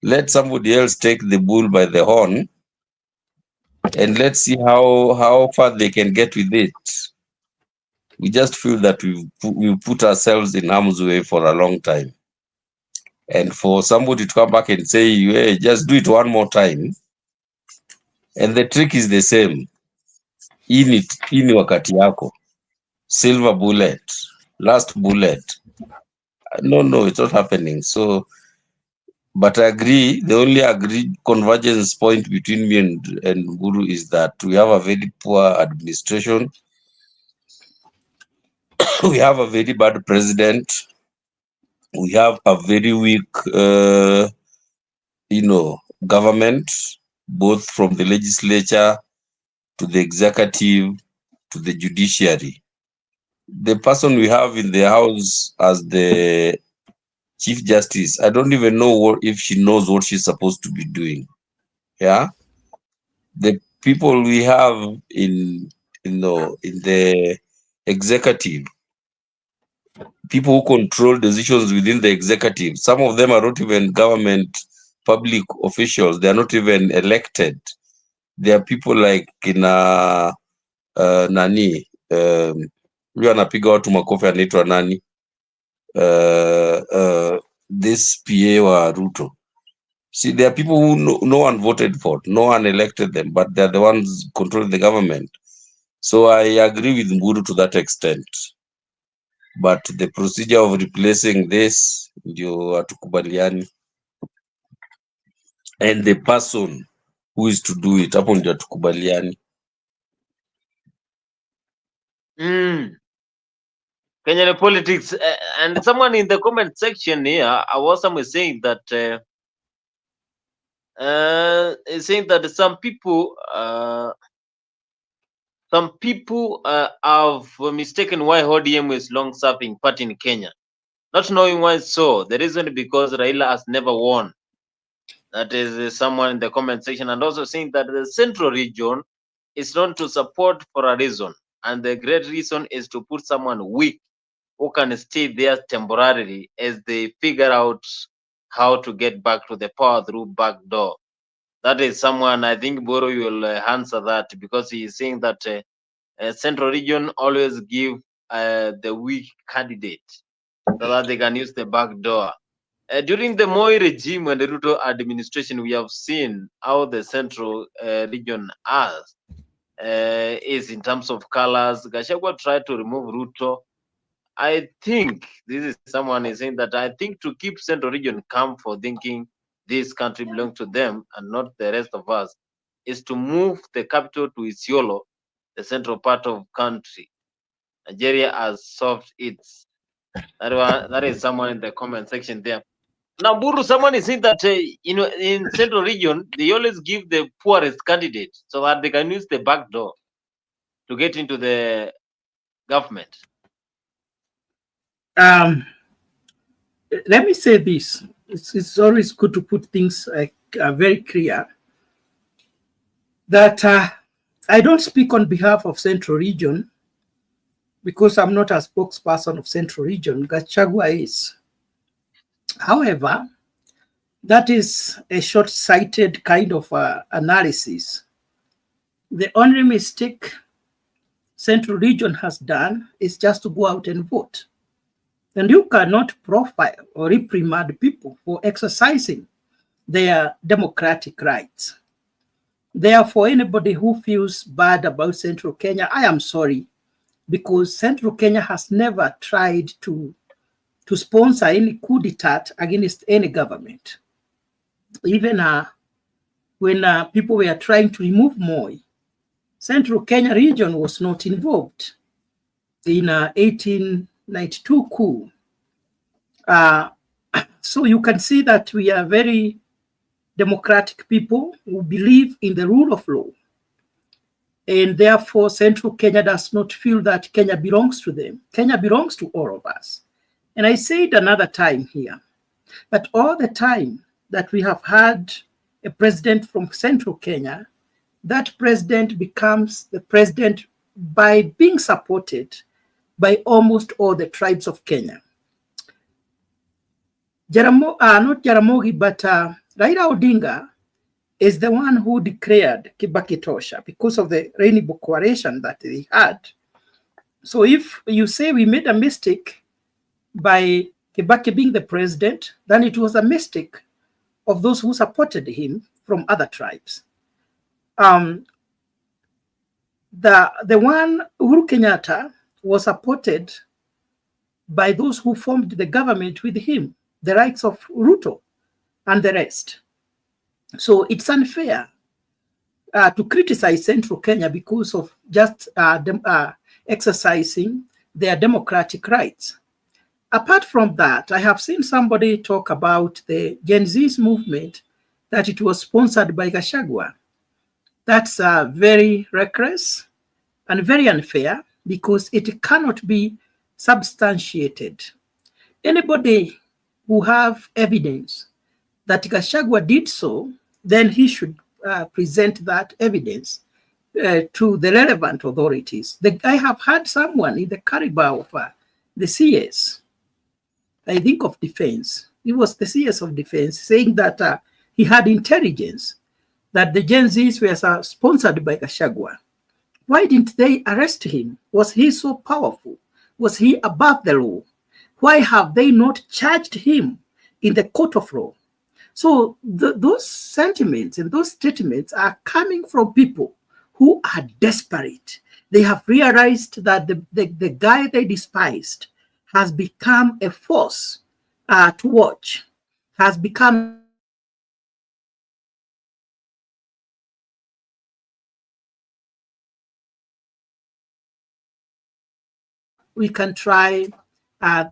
Let somebody else take the bull by the horn, and let's see how far they can get with it. We just feel that we put ourselves in harm's way for a long time. And for somebody to come back and say, hey, just do it one more time. And the trick is the same. Ini wakati yako. Silver bullet. Last bullet. No, it's not happening. So, but I agree, the only agreed convergence point between me and Guru is that we have a very poor administration. We have a very bad president. We have a very weak, government, both from the legislature to the executive to the judiciary. The person we have in the house as the Chief Justice, I don't even know if she knows what she's supposed to be doing. Yeah, the people we have in the executive, people who control decisions within the executive, some of them are not even government public officials. They are not even elected. There are people like nani huyo anapiga watu makofi anaitwa nani, this PA wa Ruto. See, there are people who no one voted for, no one elected them, but they're the ones controlling the government. So I agree with Mburu to that extent. But the procedure of replacing this, ndio hatukubaliani. And the person who is to do it, hapo ndio hatukubaliani. Kenyan politics, and someone in the comment section here, I was saying that some people have mistaken why ODM is long-serving party in Kenya, not knowing why so. The reason because Raila has never won. That is someone in the comment section, and also saying that the central region is known to support for a reason, and the great reason is to put someone weak who can stay there temporarily as they figure out how to get back to the power through back door. That is someone, I think Boro will answer that, because he is saying that central region always give the weak candidate so that they can use the back door. During the Moi regime and the Ruto administration, we have seen how the central region is in terms of colors. Gachagua tried to remove Ruto. I think this is someone is saying that I think to keep central region calm for thinking this country belongs to them and not the rest of us is to move the capital to Isiolo, the central part of country. Nigeria has solved its. That is someone in the comment section there. Now, Buru, someone is saying that in central region they always give the poorest candidate so that they can use the back door to get into the government. Let me say this. It's always good to put things very clear that I don't speak on behalf of Central Region because I'm not a spokesperson of Central Region. Gachagua is. However, that is a short-sighted kind of analysis. The only mistake Central Region has done is just to go out and vote. And you cannot profile or reprimand people for exercising their democratic rights. Therefore, anybody who feels bad about Central Kenya, I am sorry, because Central Kenya has never tried to to sponsor any coup d'etat against any government. Even when people were trying to remove Moi, Central Kenya region was not involved in 1892 coup. So you can see that we are very democratic people who believe in the rule of law. And therefore, Central Kenya does not feel that Kenya belongs to them. Kenya belongs to all of us. And I said another time here, that all the time that we have had a president from Central Kenya, that president becomes the president by being supported by almost all the tribes of Kenya. Not Jaramogi, but Raila Odinga is the one who declared Kibaki Tosha because of the Rainbow Coalition that they had. So if you say we made a mistake by Kibaki being the president, then it was a mistake of those who supported him from other tribes. The one Uhuru Kenyatta was supported by those who formed the government with him, the rights of Ruto and the rest. So it's unfair to criticize Central Kenya because of just exercising their democratic rights. Apart from that, I have seen somebody talk about the Gen Z's movement, that it was sponsored by Gachagua. That's very reckless and very unfair because it cannot be substantiated. Anybody who have evidence that Gachagua did so, then he should present that evidence to the relevant authorities. I have had someone in the Caribou of the CS, I think of defense, he was the CS of defense, saying that he had intelligence that the Gen Zs were sponsored by Gachagua. Why didn't they arrest him? Was he so powerful? Was he above the law? Why have they not charged him in the court of law? So those sentiments and those statements are coming from people who are desperate. They have realized that the guy they despised has become a force to watch, has become we can try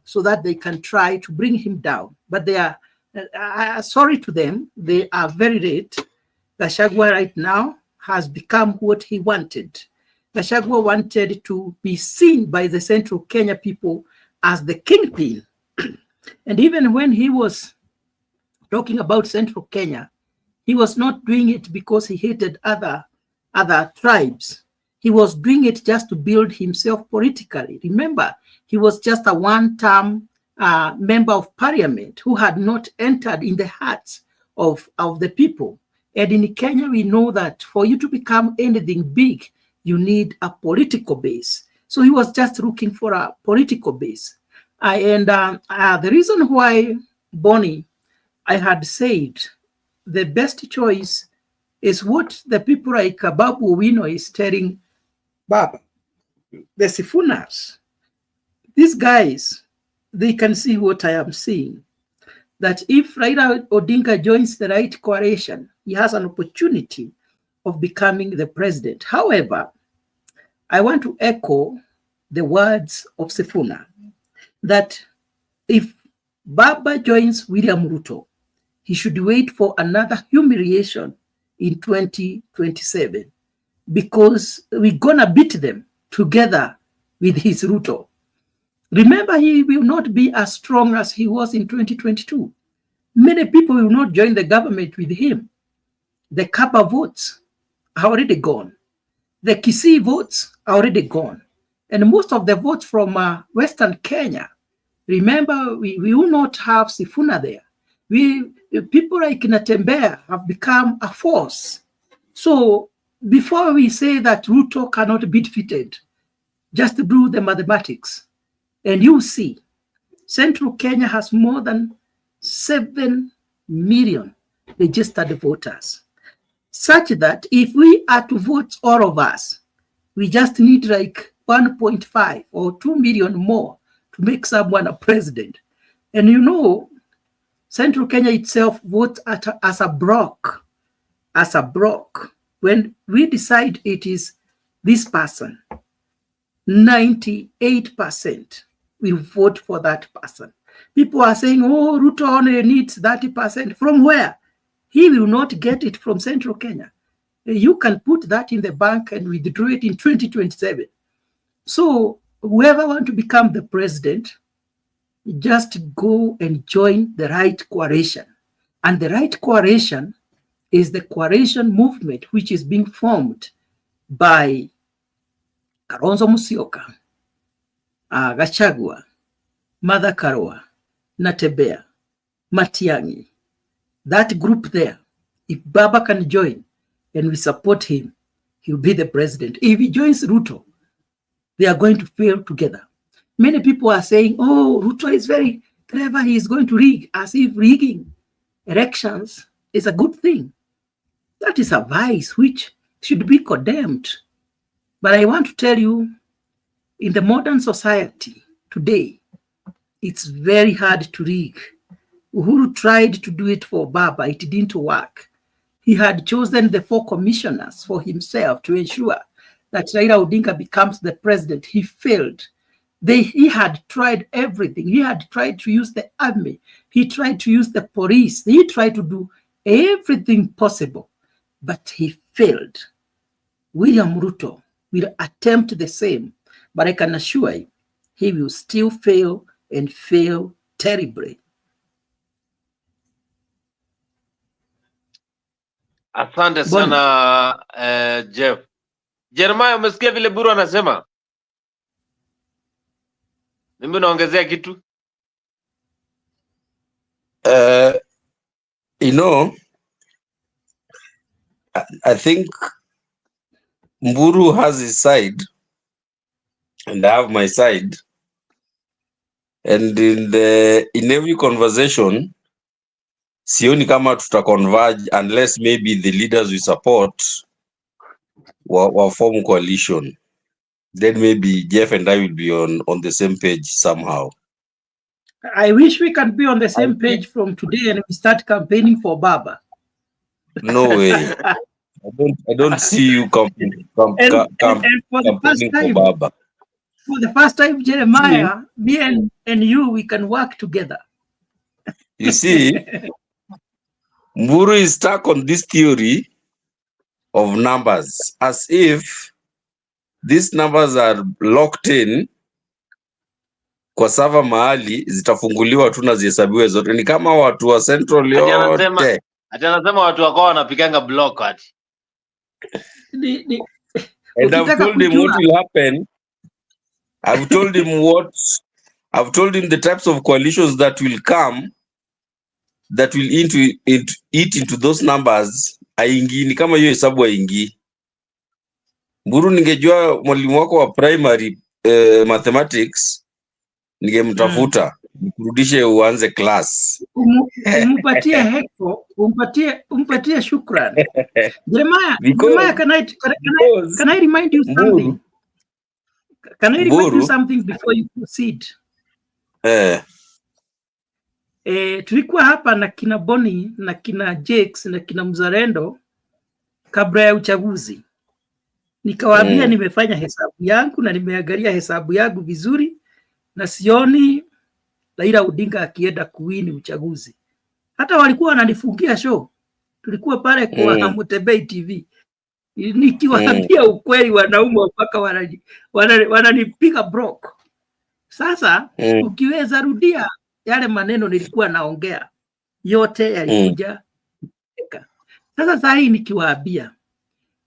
so that they can try to bring him down. But they are, sorry to them, they are very late. Gachagua right now has become what he wanted. Gachagua wanted to be seen by the Central Kenya people as the kingpin. And even when he was talking about Central Kenya, he was not doing it because he hated other tribes. He was doing it just to build himself politically. Remember, he was just a one-term member of parliament who had not entered in the hearts of the people. And in Kenya, we know that for you to become anything big, you need a political base. So he was just looking for a political base. The reason why, Bonnie, I had said the best choice is what the people like Babu Owino is telling Baba, the Sifunas. These guys, they can see what I am saying, that if Raila Odinga joins the right coalition, he has an opportunity of becoming the president. However, I want to echo the words of Sifuna, that if Baba joins William Ruto, he should wait for another humiliation in 2027, because we're going to beat them together with his Ruto. Remember, he will not be as strong as he was in 2022. Many people will not join the government with him. The Kapa votes are already gone. The Kisii votes are already gone. And most of the votes from Western Kenya, remember, we will not have Sifuna there. People like Natembea have become a force. So before we say that Ruto cannot be defeated, just do the mathematics. And you see, Central Kenya has more than 7 million registered voters, such that if we are to vote all of us, we just need like 1.5 or 2 million more to make someone a president. And you know, Central Kenya itself votes as a block. As a block. When we decide it is this person, 98% will vote for that person. People are saying, oh, Ruto only needs 30%. From where? He will not get it from Central Kenya. You can put that in the bank and withdraw it in 2027. So whoever wants to become the president, just go and join the right coalition. And the right coalition is the coalition movement which is being formed by Kalonzo Musyoka, Gachagua, Martha Karua, Natembeya, Matiang'i. That group there, if Baba can join and we support him, he'll be the president. If he joins Ruto, they are going to fail together. Many people are saying, oh, Ruto is very clever. He is going to rig, as if rigging elections is a good thing. That is a vice which should be condemned. But I want to tell you, in the modern society today, it's very hard to rig. Uhuru tried to do it for Baba. It didn't work. He had chosen the 4 commissioners for himself to ensure that Raila Odinga becomes the president. He failed. He had tried everything. He had tried to use the army. He tried to use the police. He tried to do everything possible, but he failed. William Ruto will attempt the same, but I can assure you, he will still fail and fail terribly. Asante sana Jeff. Jeremiah, umesikia vile Buru anasema? Mimi naongezea kitu. You know, I think Mburu has his side and I have my side. And in every conversation, sioni kama tuta converge unless maybe the leaders we support will form coalition. Then maybe Jeff and I will be on the same page somehow. I wish we can be on the same page from today and we start campaigning for Baba. No way. I don't see you campaigning for Baba. For the first time, Jeremiah, me and you, we can work together. You see, Mburu is stuck on this theory of numbers, as if these numbers are locked in kwa sava mahali zitafunguliwa tu na zihesabiwe zote. Ni kama watu wa Central yote. Ati anasema watu wako wanapiganga block ati. And I've told him what will happen. I've told him the types of coalitions that will come, that will eat into those numbers. Aingi ni kama hiyo hesabu aingi. Mburu, ningejua mwalimu wako wa primary mathematics, ningemtafuta nikurudishe uanze class. Umpatie heko, umpatie shukrani. Jeremiah, can I remind you something? Can I remind you something before you proceed? Tulikuwa hapa na kina Boni na kina Jakes na kina Mzalendo kabla ya uchaguzi. Nikawaambia nimefanya hesabu yangu na nimeangalia hesabu yangu vizuri na sioni Raila Odinga akienda kuwini uchaguzi. Hata walikuwa wananifungia show. Tulikuwa pale kwa Mutebei TV. Nikiwaambia ukweli wanaume mpaka wananipiga block. Sasa ukiweza rudia yale maneno nilikuwa naongea yote yalikuja. Sasa sasa hii nikiwaambia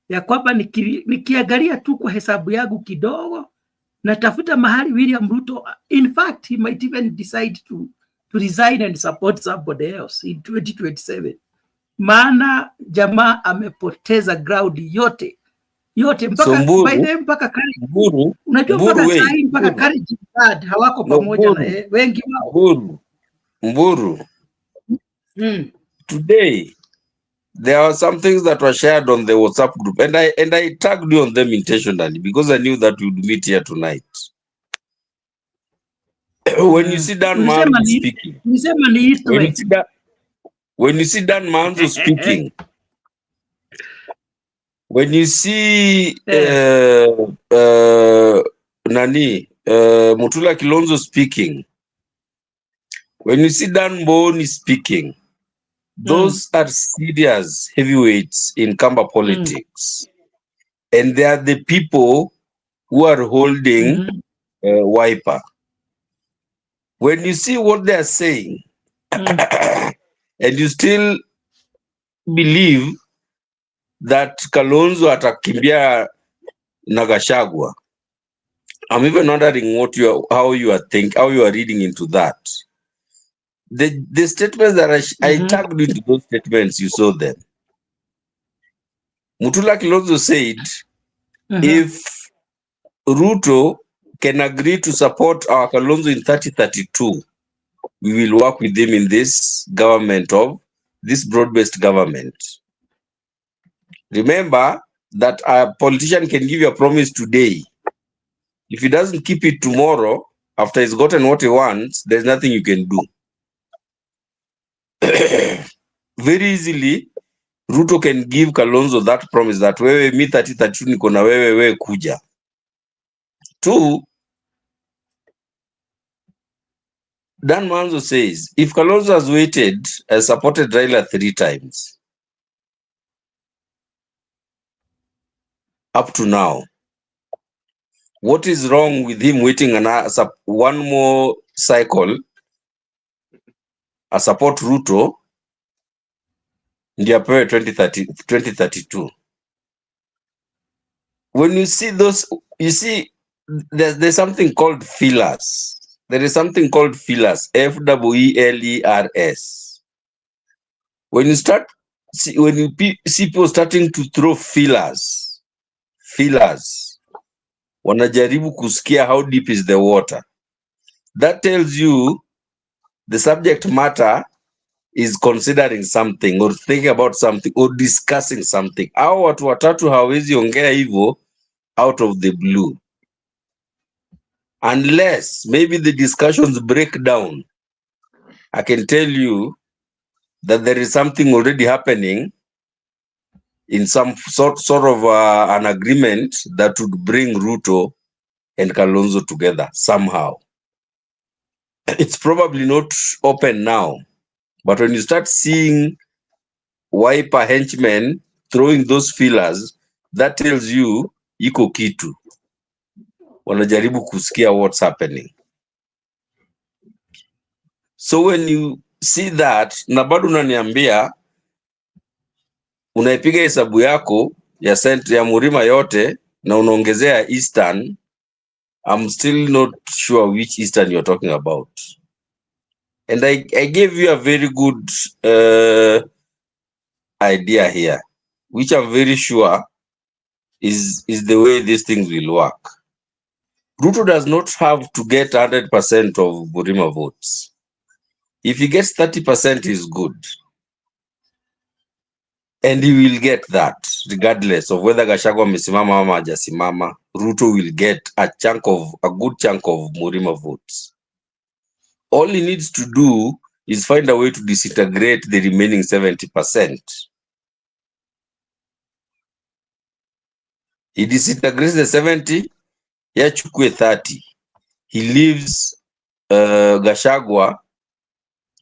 ya kwamba nikiangalia tu kwa hesabu yangu kidogo natafuta mahali William Ruto, in fact he might even decide to resign and support somebody else in 2027. Maana jamaa amepoteza ground yote mpaka by the mpaka kari. Unajua mpaka sahi mpaka kari jihad hawako pamoja na wengi wao. Mburu. Today there are some things that were shared on the WhatsApp group and I tagged you on them intentionally because I knew that we would meet here tonight. when you see Dan Manzo speaking, when you see Dan Manzo speaking, when you see Mutula Kilonzo speaking, when you see Dan Mboni speaking, those are serious heavyweights in Kamba politics. And they are the people who are holding Wiper. When you see what they are saying, and you still believe that Kalonzo atakimbia Nagashagwa, I'm even wondering how you are reading into that. The statements that I tagged into those statements, you saw them. Mutula Kilonzo said, if Ruto can agree to support our Kalonzo in 2032, we will work with him in this broad-based government. Remember that a politician can give you a promise today. If he doesn't keep it tomorrow, after he's gotten what he wants, there's nothing you can do. Very easily, Ruto can give Kalonzo that promise that wewe mi 3032 niko na wewe kuja. Two, Dan Manzo says, if Kalonzo has waited and supported Raila 3 times, up to now, what is wrong with him waiting one more cycle, a support Ruto, ndiyo apewe 2032? When you see those, you see, there's something called fillers. There is something called fillers, F-E-E-L-E-R-S. When you see people starting to throw fillers, wanajaribu kusikia how deep is the water. That tells you the subject matter is considering something or thinking about something or discussing something. Hao watu watatu hawezi ongea hivyo out of the blue. Unless maybe the discussions break down, I can tell you that there is something already happening in some sort of an agreement that would bring Ruto and Kalonzo together somehow. It's probably not open now, but when you start seeing Wiper henchmen throwing those fillers, that tells you iko kitu. Wanajaribu kusikia what's happening. So when you see that, na bado unaniambia unaipiga hesabu yako ya Murima yote na unaongezea Eastern, I'm still not sure which Eastern you're talking about. And I gave you a very good idea here, which I'm very sure is the way these things will work. Ruto does not have to get 100% of Murima votes. If he gets 30% is good. And he will get that, regardless of whether Gachagua amesimama ama hajasimama. Ruto will get a good chunk of Murima votes. All he needs to do is find a way to disintegrate the remaining 70%. He disintegrates the 70, yachukue 30. He leaves Gachagua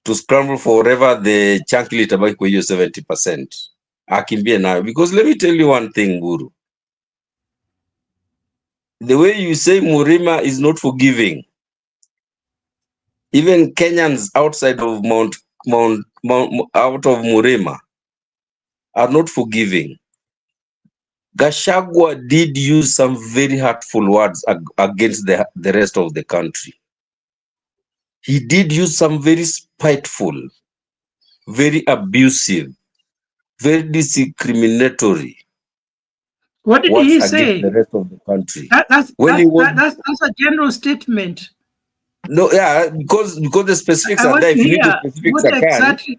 to scramble for whatever the chunk litabaki kwa hiyo 70%. Akimbie nayo. Because let me tell you one thing, Guru. The way you say Murima is not forgiving, even Kenyans outside of out of Murima are not forgiving. Gachagua did use some very hurtful words against the rest of the country. He did use some very spiteful, very abusive, very discriminatory. What did he say? The rest of the country. That's a general statement. No, yeah, because the specifics are there. If you need the specifics,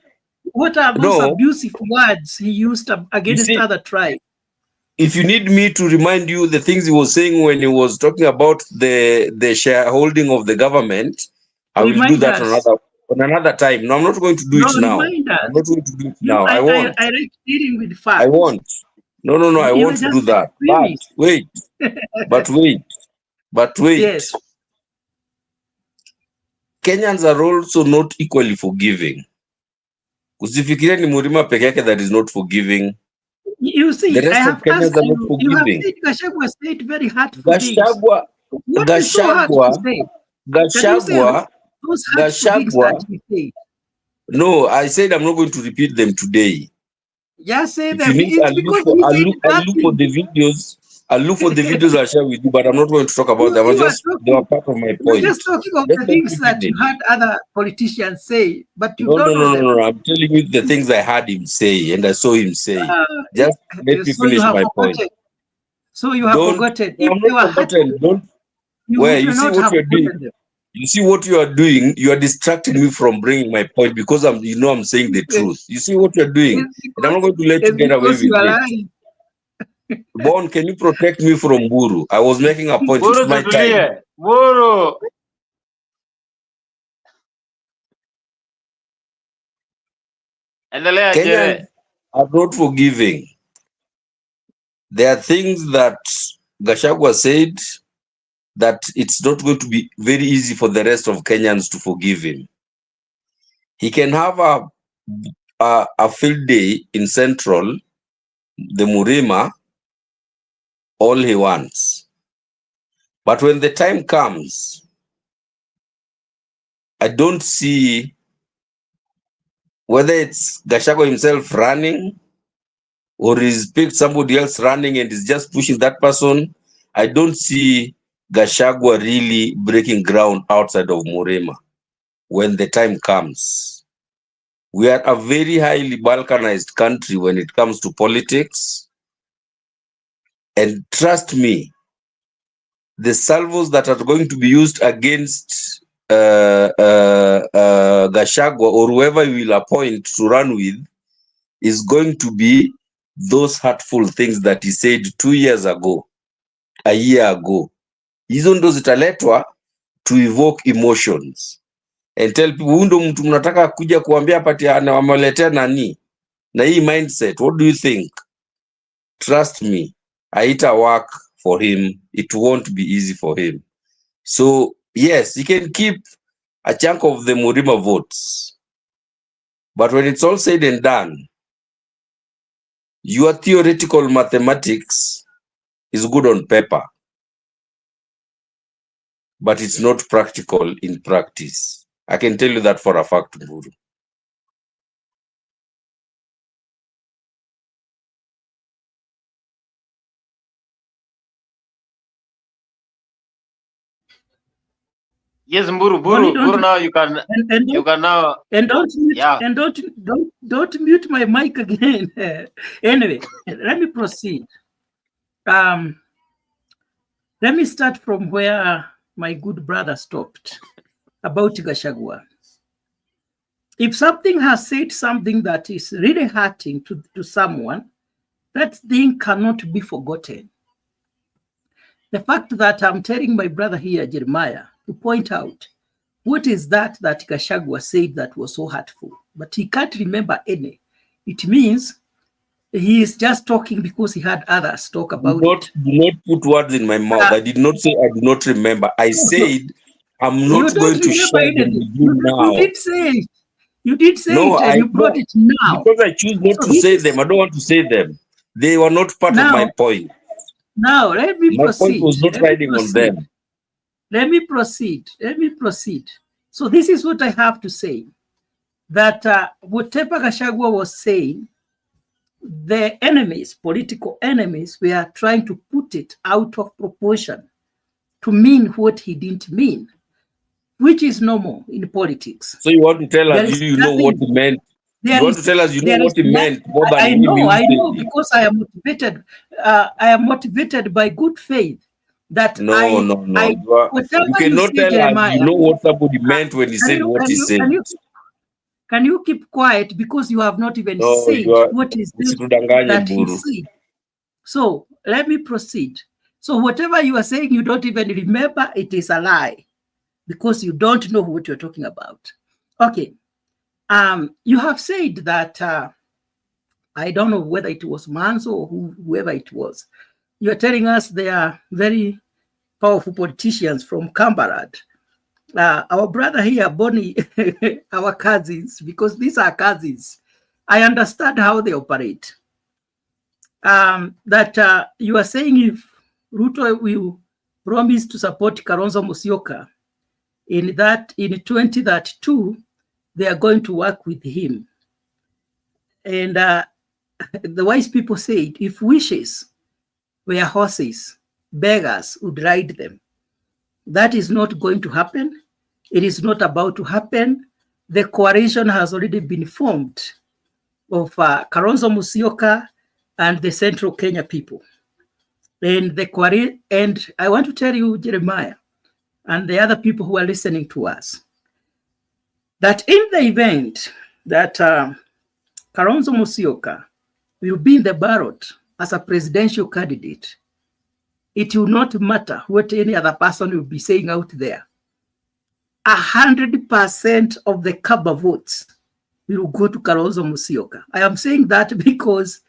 what are those abusive words he used against other tribes? If you need me to remind you the things he was saying when he was talking about the shareholding of the government, I will do Remind that us. on another time. No, I'm not going to do it now. I'm not going to do it now. I won't. I like dealing with facts. I won't. No, I You won't just do that. But wait. But wait. Yes. Kenyans are also not equally forgiving. Usifikirie ni Murima peke yake that is not forgiving. You see, the rest I have of Kenyans asked are not you, you have forgiving. said Gachagua said very hurtful things. What is so hard to say? Can you say those hurtful things that he said? No, I said I'm not going to repeat them today. Just say If them. you need, It's because he said I'll look for the videos. I'll look for the videos I'll share with you, but I'm not going to talk about them. They are part of my point. We're just talking of the things that you heard other politicians say, but you don't know them. No. I'm telling you the things I heard him say and I saw him say. Just let me finish my point. So you have forgotten. No, I'm not forgotten. You see what you're doing. You see what you are doing. You are distracting me from bringing my point because I'm saying the truth. You see what you're doing, and I'm not going to let you get away with it. Bon, can you protect me from Buru? I was making a point. It's my time. Buru. Kenyans are not forgiving. There are things that Gachagua said that it's not going to be very easy for the rest of Kenyans to forgive him. He can have a field day in Central, the Murima, all he wants. But when the time comes, I don't see whether it's Gachagua himself running or he's picked somebody else running and is just pushing that person. I don't see Gachagua really breaking ground outside of Murima when the time comes. We are a very highly balkanized country when it comes to politics. And trust me, the salvos that are going to be used against Gachagua or whoever you will appoint to run with is going to be those hurtful things that he said 2 years ago, a year ago. Hizo ndo zitaletwa to evoke emotions and tell people, huyu ndo mtu mnataka kuja kuambia pati anawaletea nani na hii mindset. What do you think? Trust me, haita work for him. It won't be easy for him. So yes, he can keep a chunk of the Murima votes. But when it's all said and done, your theoretical mathematics is good on paper, but it's not practical in practice. I can tell you that for a fact, Mburu. Yes, Mburu, now you can now don't mute my mic again. Anyway, let me proceed. Let me start from where my good brother stopped about Gachagua. If something has said something that is really hurting to someone, that thing cannot be forgotten. The fact that I'm telling my brother here, Jeremiah, to point out what is that Gachagua said that was so hurtful, but he can't remember any. It means he is just talking because he had others talk about it. Do not put words in my mouth. I did not say I do not remember. I said I'm not going to share them with you now. You did say it. You did say it, and you brought it now. Because I choose not to say them. I don't want to say them. They were not part of my point. Now, let me proceed. My point was not riding on them. Let me proceed. So this is what I have to say. That whatever Gachagua was saying, the enemies, political enemies, were trying to put it out of proportion to mean what he didn't mean, which is normal in politics. So you want to tell us you know what he meant? You want to tell us you know what he meant more than I know, because I am motivated. I am motivated by good faith. That no. You cannot tell us you know what somebody meant when he said what he said. Can you keep quiet, because you have not even said what is that he said? So let me proceed. So whatever you are saying you don't even remember, it is a lie. because you don't know what you're talking about. Okay. You have said that, I don't know whether it was Manso or whoever it was. You're telling us they are very powerful politicians from Kambarat. Our brother here, Bonnie, our cousins, because these are cousins. I understand how they operate. That you are saying if Ruto will promise to support Kalonzo Musyoka, in 2032, they are going to work with him. And the wise people said, if wishes were horses, beggars would ride them. That is not going to happen. It is not about to happen. The coalition has already been formed of Kalonzo Musyoka and the Central Kenya people. And I want to tell you, Jeremiah, and the other people who are listening to us, that in the event that Kalonzo Musyoka will be in the ballot as a presidential candidate, it will not matter what any other person will be saying out there. 100% of the Kaba votes will go to Kalonzo Musyoka. I am saying that because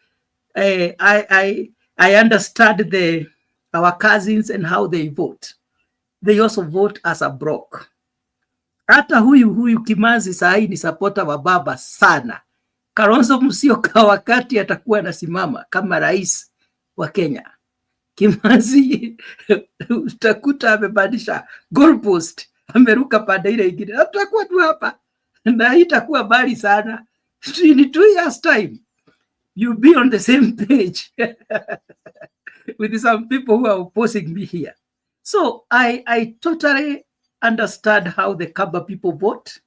I understand our cousins and how they vote. They also vote as a block. Hata huyu Kimanzi sahi ni supporter wa baba sana. Kalonzo Musyoka wakati atakuwa anasimama kama rais wa Kenya, Kimanzi utakuta amebadilisha goalpost, ameruka pande ile ingine. Tutakuwa tu hapa na itakuwa bali sana. In 2 years time, you'll be on the same page with some people who are opposing me here. So I totally understand how the Kaba people vote.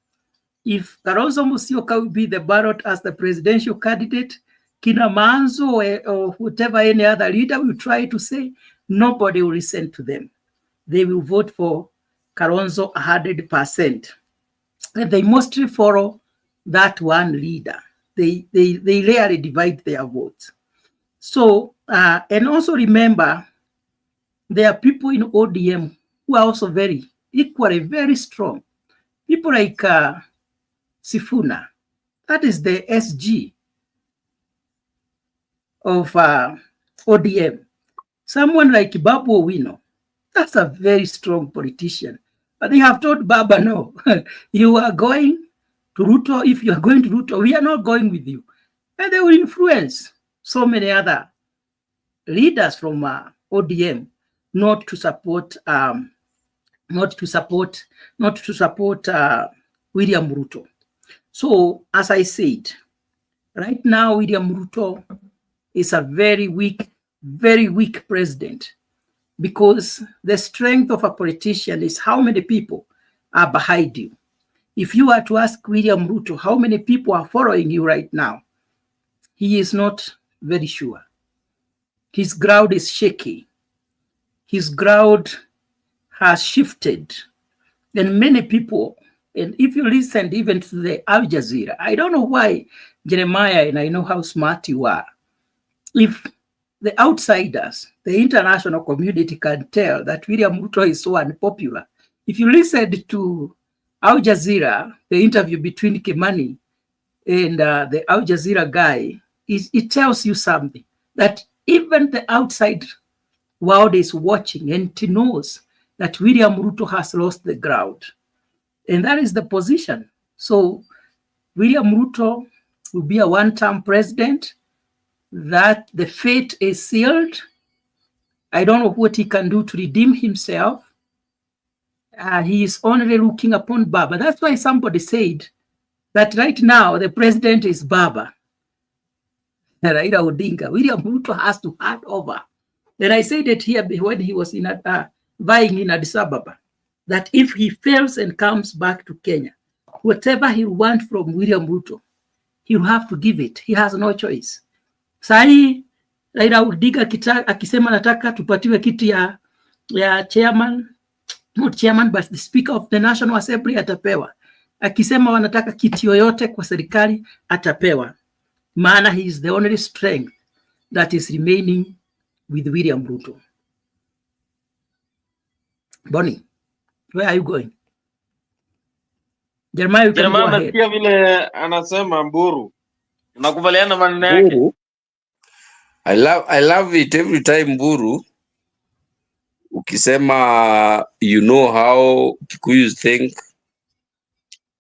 If Kalonzo Musyoka will be the ballot as the presidential candidate, Kina Manzo or whatever any other leader will try to say, nobody will listen to them. They will vote for Kalonzo 100%. And they mostly follow that one leader. They rarely divide their votes. So, and also remember, there are people in ODM who are also equally very strong. People like Sifuna, that is the SG of ODM. Someone like Babu Owino, that's a very strong politician. But they have told Baba, no, you are going to Ruto. If you are going to Ruto, we are not going with you. And they will influence so many other leaders from ODM not to support William Ruto. So, as I said, right now William Ruto is a very weak president, because the strength of a politician is how many people are behind you. If you are to ask William Ruto how many people are following you right now, he is not very sure. His ground is shaky. His ground has shifted. And many people, and if you listen even to the Al Jazeera, I don't know why, Jeremiah, and I know how smart you are. If the outsiders, the international community can tell that William Ruto is so unpopular, if you listen to Al Jazeera, the interview between Kimani and the Al Jazeera guy, it tells you something, that even the outside world is watching and knows that William Ruto has lost the ground. And that is the position. So William Ruto will be a one-term president, that the fate is sealed. I don't know what he can do to redeem himself. He is only looking upon Baba. That's why somebody said that right now the president is Baba, Raila Odinga. William Ruto has to hand over. And I said it here when he was vying in Addis Ababa, that if he fails and comes back to Kenya, whatever he wants from William Ruto, he'll have to give it. He has no choice. Sahi Raila Odinga akisema nataka tupatiwe kiti ya chairman, not chairman but the speaker of the National Assembly, atapewa. Akisema wanataka kiti yoyote kwa serikali, atapewa. Maana he is the only strength that is remaining with William Ruto. Bonnie, where are you going? Jeremiah, you can go Jeremiah, ahead. nasikia vile anasema Mburu. Unakubaliana na maneno yake? Mburu, I love it every time Mburu ukisema you know how Kikuyus think,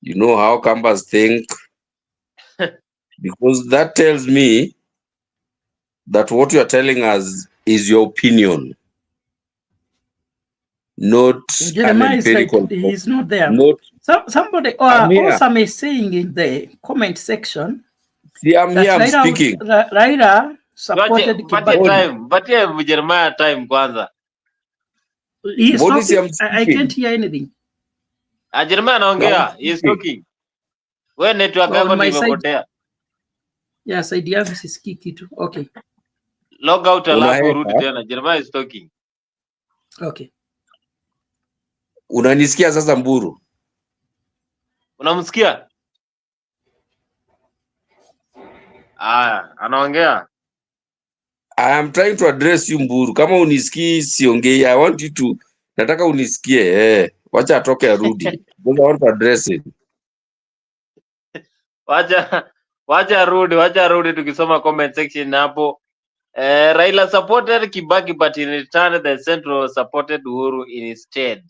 you know how Kambas think, because that tells me that what you are telling us is your opinion, not an Jeremiah is like, empirical. he's not there. Not, Somebody I'm here. also is saying in the comment section See, I'm that here, I'm speaking. Raila supported Patie Kibaki. time, patie Jeremiah time kwanza. He is Modisi, talking. I'm I can't speaking. hear anything. Jeremiah I'm anaongea, he is speaking. talking. Wewe network On yako ndio my side, imepotea. yeah, side yangu sisikii kitu. Okay. Log out alafu urudi Unaheka. tena. Jeremiah is talking. Okay. Unanisikia sasa Mburu? Unamsikia? Anaongea. I am trying to address you Mburu. Kama unisikii siongei. I want you to, nataka unisikie. Wacha atoke arudi. Because I want to address it. Wacha rudi tukisoma comment section hapo. Raila supported Kibaki but in return the Central supported Uhuru instead.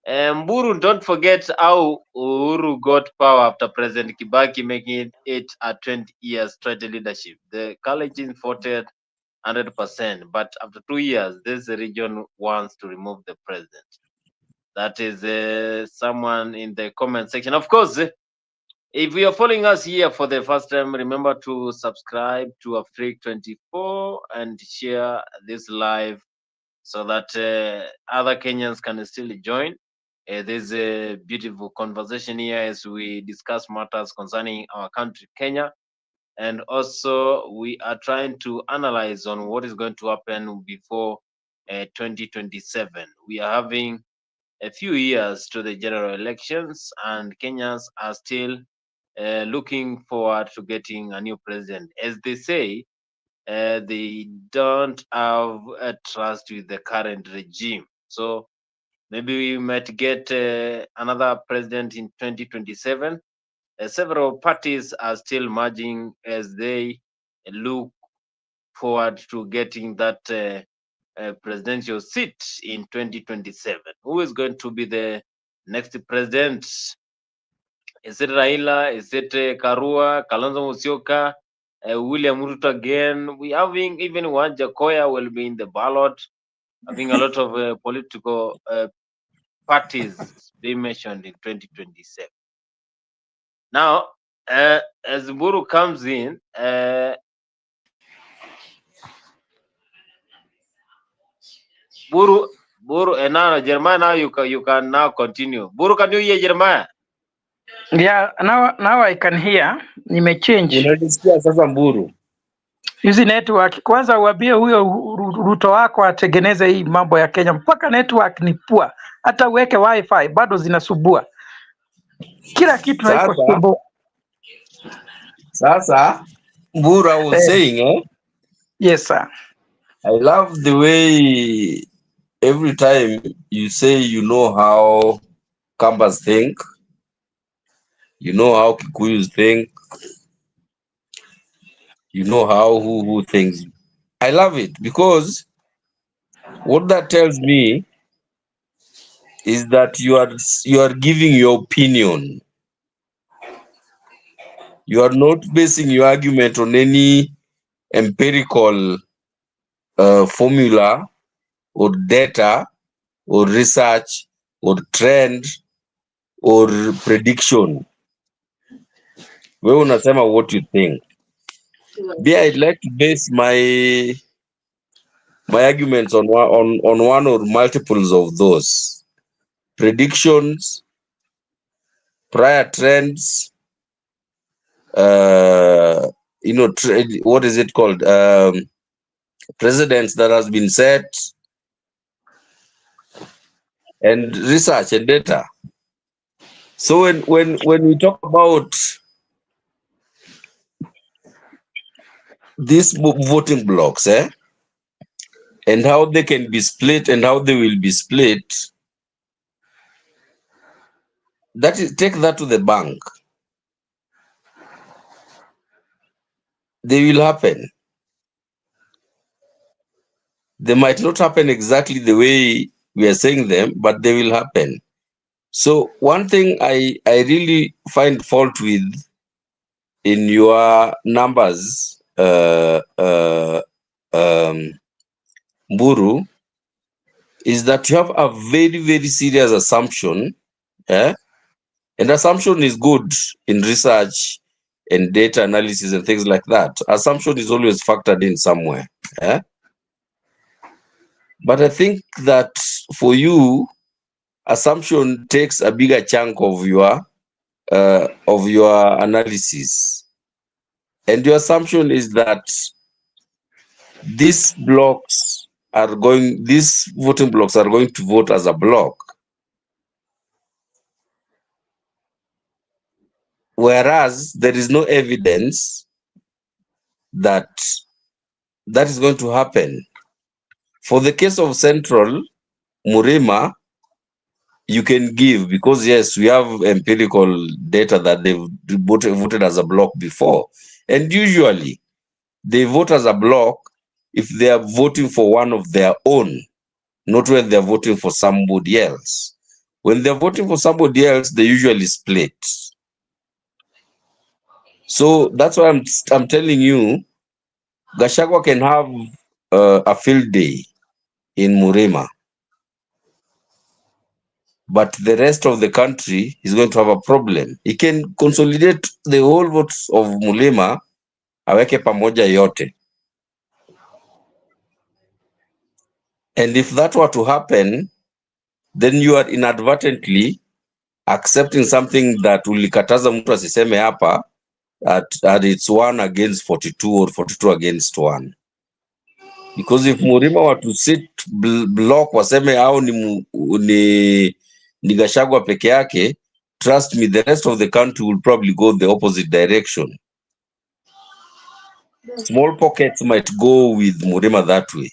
Mburu, don't forget how Uhuru got power after President Kibaki making it a 20 years straight leadership. The Kalenjin voted 100%, but after 2 years, this region wants to remove the president. That is someone in the comment section. Of course, if you are following us here for the first time, remember to subscribe to Afrique24 and share this live so that other Kenyans can still join. There's a beautiful conversation here as we discuss matters concerning our country, Kenya. And also, we are trying to analyze on what is going to happen before 2027. We are having a few years to the general elections, and Kenyans are still looking forward to getting a new president. As they say, they don't have a trust with the current regime. So maybe we might get another president in 2027. Several parties are still merging as they look forward to getting that presidential seat in 2027. Who is going to be the next president? Is it Raila? Is it Karua, Kalonzo Musyoka, William Ruto again? We having even one Jakoya will be in the ballot, having a lot of political parties being mentioned in 2027. Now, as Buru comes in, Buru, and now Jeremiah, now you can now continue. Buru, can you hear Jeremiah? Yeah, now I can hear. Nimechange Unanisikia sasa Mburu? hizi network. Kwanza uambie huyo Ruto wako atengeneze hii mambo ya Kenya, mpaka network ni pua, hata uweke wifi bado zinasubua, kila kitu haiko stable. Sasa Mburu, I was saying, Yes sir. I love the way every time you say you know how Kambas think, you know how Kikuyus think, you know how who thinks. I love it because what that tells me is that you are giving your opinion. You are not basing your argument on any empirical formula or data or research or trend or prediction. Wewe unasema what you think. I'd like to base my arguments on one or multiples of those predictions, prior trends, what is it called? Precedents that has been set, and research and data. So when we talk about these voting blocks, and how they can be split and how they will be split, That is, take that to the bank. They will happen. They might not happen exactly the way we are saying them, but they will happen. So one thing I really find fault with in your numbers, Mburu, is that you have a very, very serious assumption. And assumption is good in research and data analysis and things like that. Assumption is always factored in somewhere. But I think that for you, assumption takes a bigger chunk of your analysis. And your assumption is that these voting blocks are going to vote as a block. Whereas there is no evidence that that is going to happen. For the case of Central, Murima, you can give, because yes, we have empirical data that they've voted as a block before. And usually they vote as a block if they are voting for one of their own, not when they're voting for somebody else. When they're voting for somebody else, they usually split. So that's why I'm telling you, Gachagua can have a field day in Murima, but the rest of the country is going to have a problem. He can consolidate the whole votes of Murima, aweke pamoja yote. And if that were to happen, then you are inadvertently accepting something that ulikataza mtu asiseme hapa, at it's 1 against 42 or 42 against 1. Because if Murima were to sit block waseme au ni Gachagua peke yake, trust me, the rest of the country will probably go the opposite direction. Small pockets might go with Murima that way.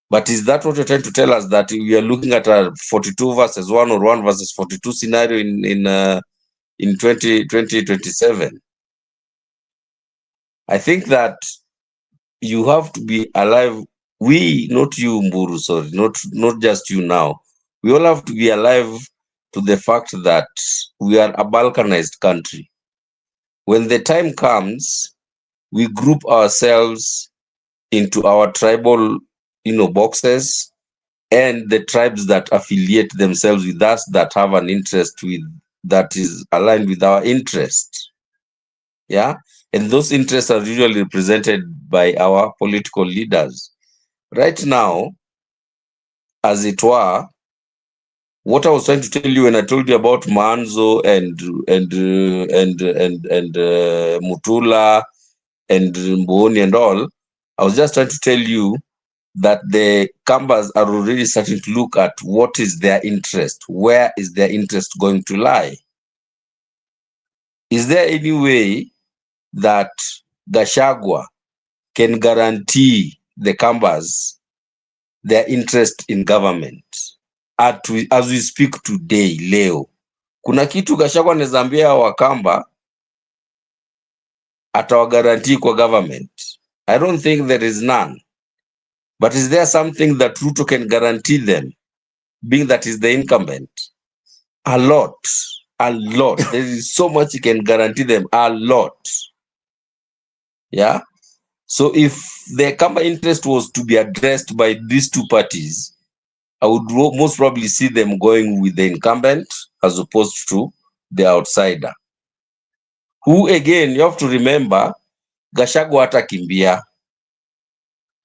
But is that what you're trying to tell us, that we are looking at a 42 versus 1 or 1 versus 42 scenario in 2027? I think that you have to be alive. We, not you, Mburu, sorry, not just you now. We all have to be alive to the fact that we are a balkanized country. When the time comes, we group ourselves into our tribal, boxes, and the tribes that affiliate themselves with us, that have an interest that is aligned with our interest. Yeah. And those interests are usually represented by our political leaders. Right now, as it were, what I was trying to tell you when I told you about Manzo and Mutula and Mboni and all, I was just trying to tell you that the Kambas are already starting to look at what is their interest. Where is their interest going to lie? Is there any way that Gachagua can guarantee the Kambas their interest in government? As we speak today, leo, kuna kitu Gachagua anaweza ambia Wakamba atawagarantii kwa government? I don't think there is none. But is there something that Ruto can guarantee them, being that is the incumbent? A lot. There is so much he can guarantee them, a lot. Yeah. So if the Kamba interest was to be addressed by these two parties, I would most probably see them going with the incumbent as opposed to the outsider. Who, again, you have to remember, Gachagua hatakimbia.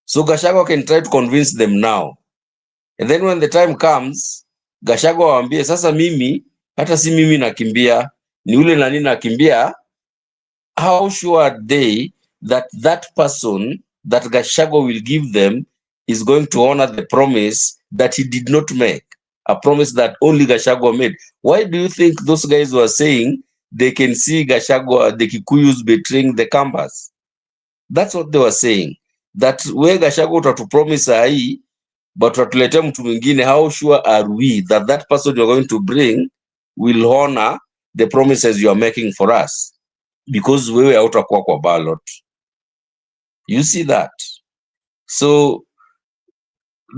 So Gachagua can try to convince them now. And then when the time comes, Gachagua waambie, sasa mimi, hata si mimi nakimbia, ni ule nani nakimbia. How sure are they that that person that Gachagua will give them is going to honor the promise that he did not make, a promise that only Gachagua made? Why do you think those guys were saying they can see Gachagua, the Kikuyus betraying the Kambas? That's what they were saying. That where Gachagua utatu promise hii, but watuletea mtu mwingine, how sure are we that that person you're going to bring will honor the promises you are making for us, because wewe hautakuwa kwa ballot. You see that? So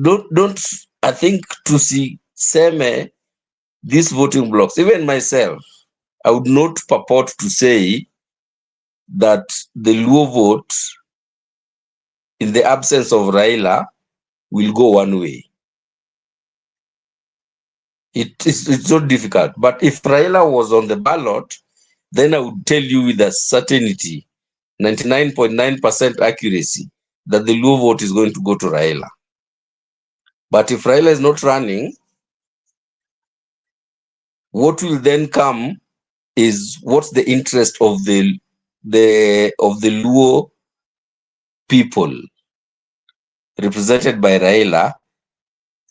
don't I think to see seme these voting blocks, even myself, I would not purport to say that the Luo vote in the absence of Raila will go one way. It's not difficult. But if Raila was on the ballot, then I would tell you with a certainty, 99.9% accuracy, that the Luo vote is going to go to Raila. But if Raila is not running, what will then come is what's the interest of the Luo people represented by Raila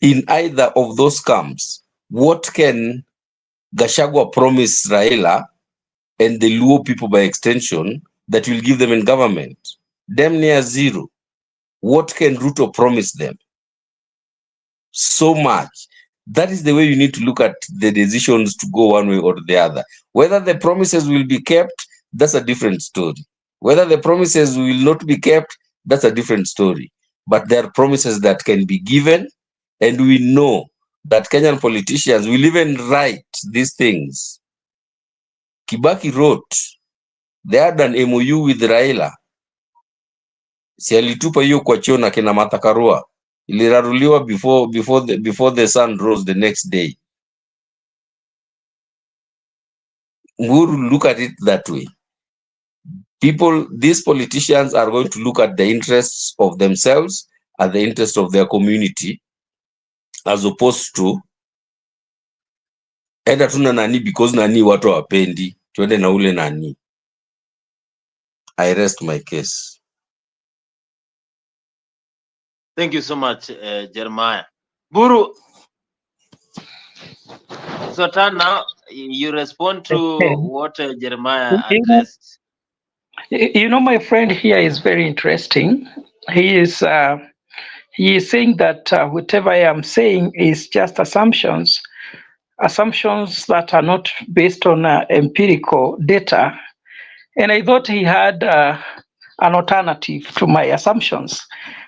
in either of those camps. What can Gachagua promise Raila and the Luo people by extension that will give them in government? Damn near zero. What can Ruto promise them? So much. That is the way you need to look at the decisions to go one way or the other. Whether the promises will be kept, that's a different story. Whether the promises will not be kept, that's a different story. But there are promises that can be given, and we know that Kenyan politicians will even write these things. Kibaki wrote, they had an MOU with Raila. Si alitupa hiyo kwa choo na kina Martha Karua. Iliraruliwa before the sun rose the next day. We will look at it that way. These politicians are going to look at the interests of themselves and the interest of their community, as opposed to enda tuna nani because nani watu wapendi, tuende na ule nani. I rest my case. Thank you so much, Jeremiah. Buru, so now you respond to what Jeremiah addressed. You know, my friend here is very interesting. He is saying that whatever I am saying is just assumptions that are not based on empirical data. And I thought he had an alternative to my assumptions.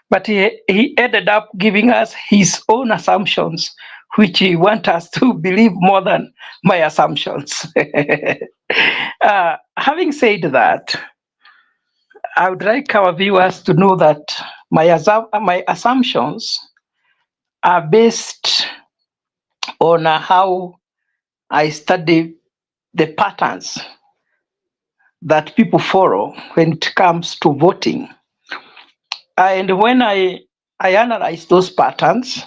But he ended up giving us his own assumptions, which he wants us to believe more than my assumptions. Having said that, I would like our viewers to know that my assumptions are based on how I study the patterns that people follow when it comes to voting. And when I analyze those patterns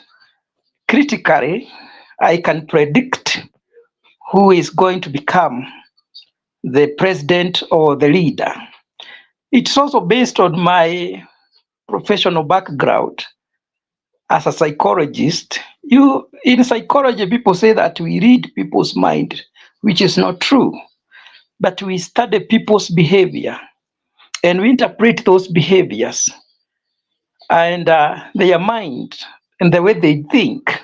critically, I can predict who is going to become the president or the leader. It's also based on my professional background as a psychologist. In psychology, people say that we read people's mind, which is not true. But we study people's behavior and we interpret those behaviors and their mind and the way they think.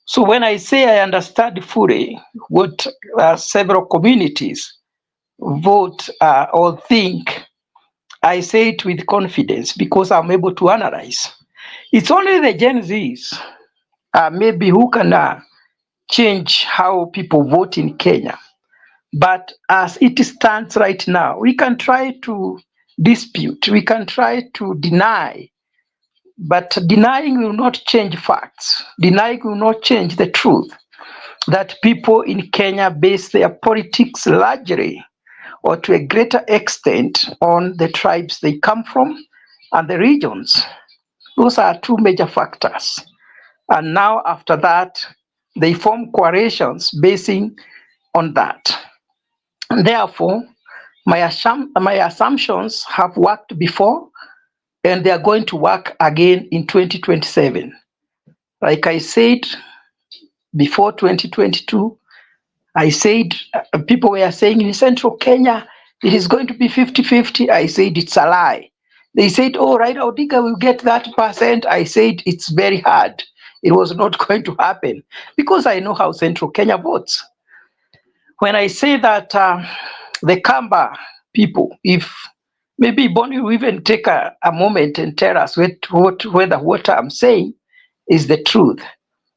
So when I say I understand fully what several communities vote or think, I say it with confidence because I'm able to analyze. It's only the Gen Zs maybe who can change how people vote in Kenya. But as it stands right now, we can try to dispute, we can try to deny, but denying will not change facts. Denying will not change the truth that people in Kenya base their politics largely or to a greater extent on the tribes they come from and the regions. Those are two major factors. And now after that, they form coalitions basing on that. And therefore, my assumptions have worked before and they are going to work again in 2027. Like I said before 2022, I said people were saying in central Kenya, it is going to be 50-50. I said it's a lie. They said, oh, Raila Odinga will get that percent. I said it's very hard. It was not going to happen because I know how central Kenya votes. when I say that the Kamba people, if maybe Bonnie will even take a moment and tell us whether what I'm saying is the truth.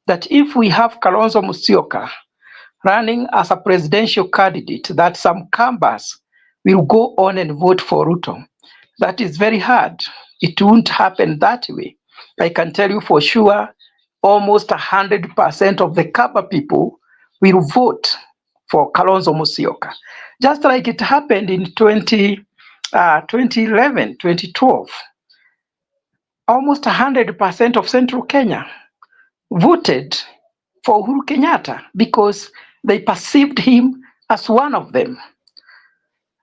That if we have Kalonzo Musyoka running as a presidential candidate, that some Kambas will go on and vote for Ruto. That is very hard. It won't happen that way. I can tell you for sure, almost 100% of the Kamba people will vote for Kalonzo Musyoka. Just like it happened in 2011, 2012. Almost 100% of Central Kenya voted for Uhuru Kenyatta because they perceived him as one of them.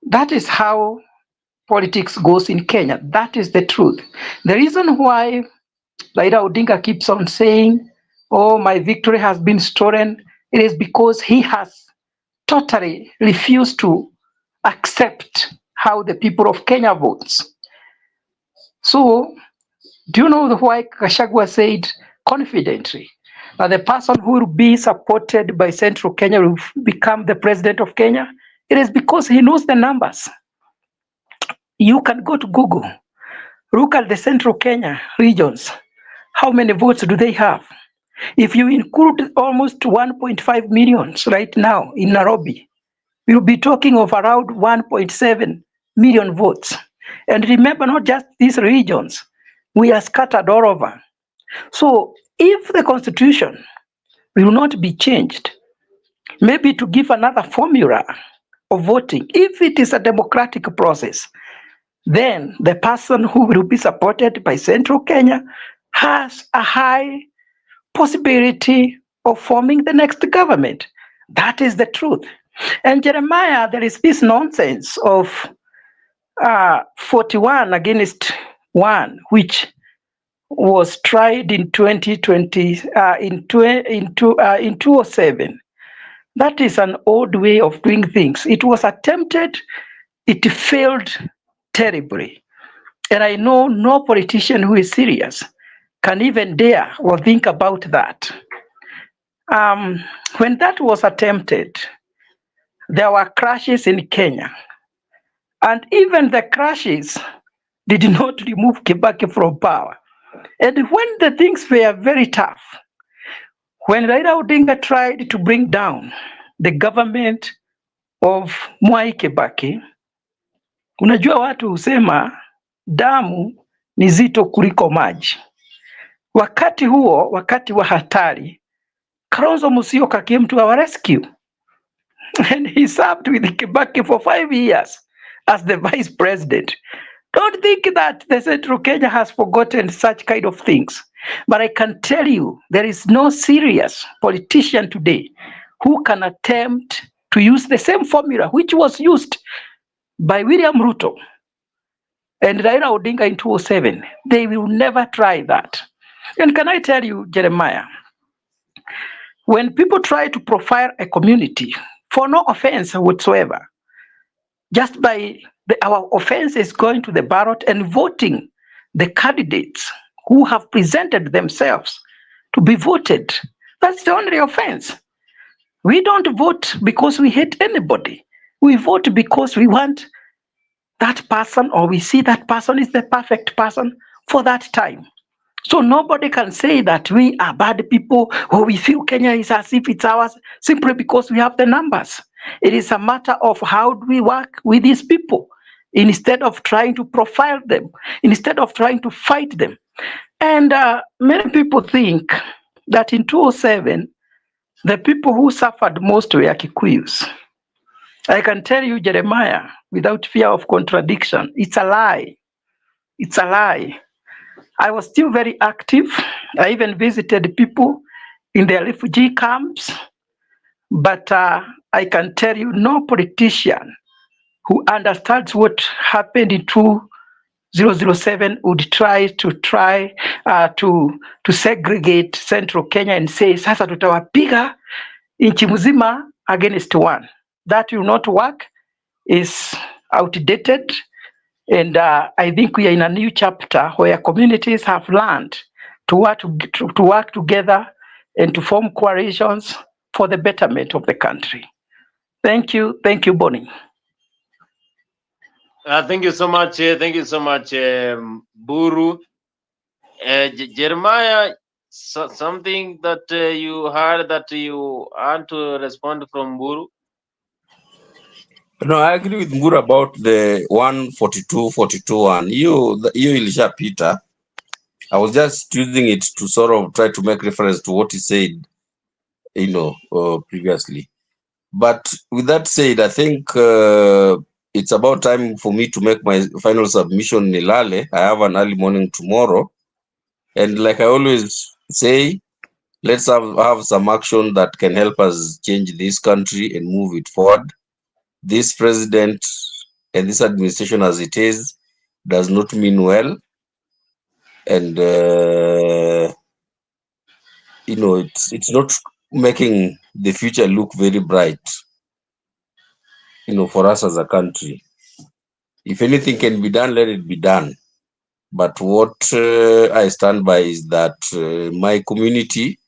That is how politics goes in Kenya. That is the truth. The reason why Raila Odinga keeps on saying, oh, my victory has been stolen, it is because he has totally refused to accept how the people of Kenya votes. So, do you know why Gachagua said confidently that the person who will be supported by Central Kenya will become the president of Kenya? It is because he knows the numbers. You can go to Google, look at the Central Kenya regions. How many votes do they have? If you include almost 1.5 million right now in Nairobi, we'll be talking of around 1.7 million votes. And remember, not just these regions, we are scattered all over. So if the constitution will not be changed, maybe to give another formula of voting, if it is a democratic process, then the person who will be supported by Central Kenya has a high possibility of forming the next government. That is the truth. And Jeremiah, there is this nonsense of 41 against 1, which was tried in 2020, in 2007. That is an old way of doing things. It was attempted, it failed terribly. And I know no politician who is serious can even dare or think about that. When that was attempted, there were crashes in Kenya. And even the crashes did not remove Kibaki from power. And when the things were very tough, when Raila Odinga tried to bring down the government of Mwai Kibaki, unajua watu husema damu ni zito kuliko maji. Wakati huo, wakati wa hatari, Kalonzo Musyoka came to our rescue. And he served with Kibaki for 5 years as the vice president. Don't think that the Central Kenya has forgotten such kind of things. But I can tell you, there is no serious politician today who can attempt to use the same formula which was used by William Ruto and Raila Odinga in 2007. They will never try that. And can I tell you, Jeremiah, when people try to profile a community for no offense whatsoever, just by our offense is going to the ballot and voting the candidates who have presented themselves to be voted, that's the only offense. We don't vote because we hate anybody. We vote because we want that person, or we see that person is the perfect person for that time. So nobody can say that we are bad people or we feel Kenya is as if it's ours simply because we have the numbers. It is a matter of how do we work with these people instead of trying to profile them, instead of trying to fight them. And many people think that in 2007, the people who suffered most were Kikuyus. I can tell you, Jeremiah, without fear of contradiction, it's a lie. It's a lie. I was still very active. I even visited people in their refugee camps. But I can tell you, no politician who understands what happened in 2007 would try to segregate Central Kenya and say, sasa tutawapiga nchi mzima against one. That will not work. Is outdated. And I think we are in a new chapter where communities have learned to work together and to form coalitions for the betterment of the country. Thank you, Bonnie. Thank you so much. Thank you so much, Buru. Jeremiah, something that you heard that you want to respond from Buru? No, I agree with Mura about the 142 one. You Elisha Peter. I was just using it to sort of try to make reference to what he said, previously. But with that said, I think it's about time for me to make my final submission in Ilale. I have an early morning tomorrow. And like I always say, let's have some action that can help us change this country and move it forward. This president and this administration as it is does not mean well. And, it's not making the future look very bright, for us as a country. If anything can be done, let it be done. But what I stand by is that my community,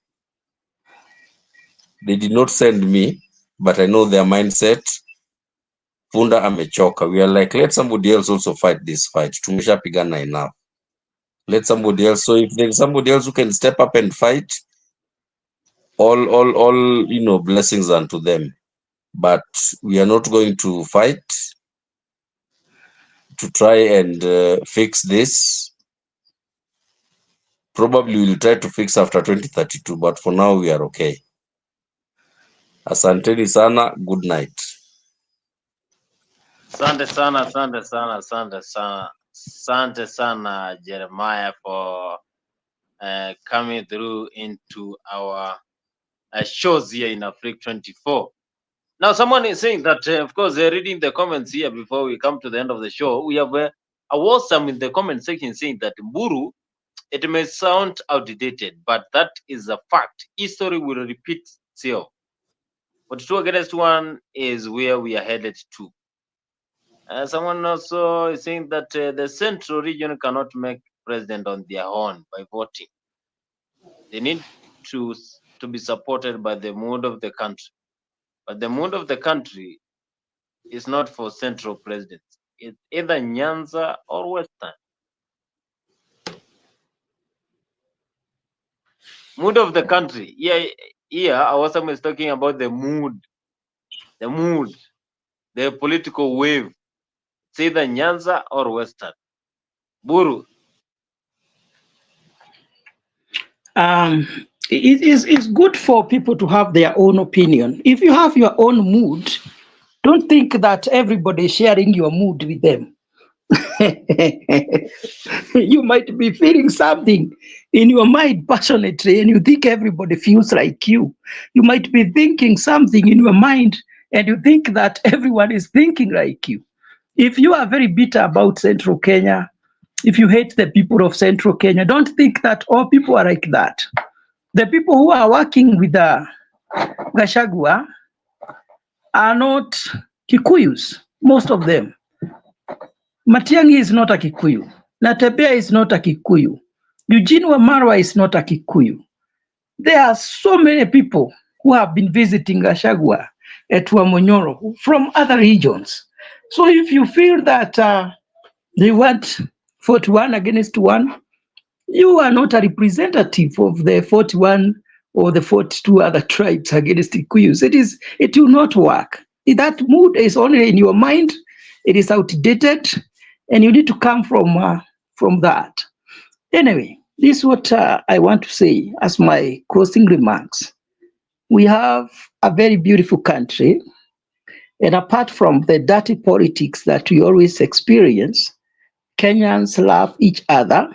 they did not send me, but I know their mindset. Punda amechoka. We are like, let somebody else also fight this fight. Tumeshapigana enough. Let somebody else. So if there's somebody else who can step up and fight, all blessings unto them. But we are not going to fight to try and fix this. Probably we'll try to fix after 2032, but for now we are okay. Asanteni sana, good night. Asante sana, Jeremiah, for coming through into our shows here in Africa 24. Now, someone is saying that, of course, they're reading the comments here before we come to the end of the show. We have a Awesome in the comment section saying that Buru, it may sound outdated, but that is a fact. History will repeat itself. But 2 against 1 is where we are headed to. Someone also is saying that the central region cannot make president on their own by voting. They need to be supported by the mood of the country. But the mood of the country is not for central presidents. It's either Nyanza or Western. Mood of the country. Here, Awasam is talking about the mood, the political wave. It's either Nyanza or Western. Buru. It's good for people to have their own opinion. If you have your own mood, don't think that everybody is sharing your mood with them. You might be feeling something in your mind passionately, and you think everybody feels like you. You might be thinking something in your mind, and you think that everyone is thinking like you. If you are very bitter about Central Kenya, if you hate the people of Central Kenya, don't think that all people are like that. The people who are working with Gachagua are not Kikuyus, most of them. Matiang'i is not a Kikuyu. Natembeya is not a Kikuyu. Eugene Wamalwa is not a Kikuyu. There are so many people who have been visiting Gachagua at Wamonyoro from other regions. So if you feel that they want 41 against 1, you are not a representative of the 41 or the 42 other tribes against Kikuyus. It will not work. That mood is only in your mind. It is outdated, and you need to come from that. Anyway, this is what I want to say as my closing remarks. We have a very beautiful country, and apart from the dirty politics that we always experience, Kenyans love each other.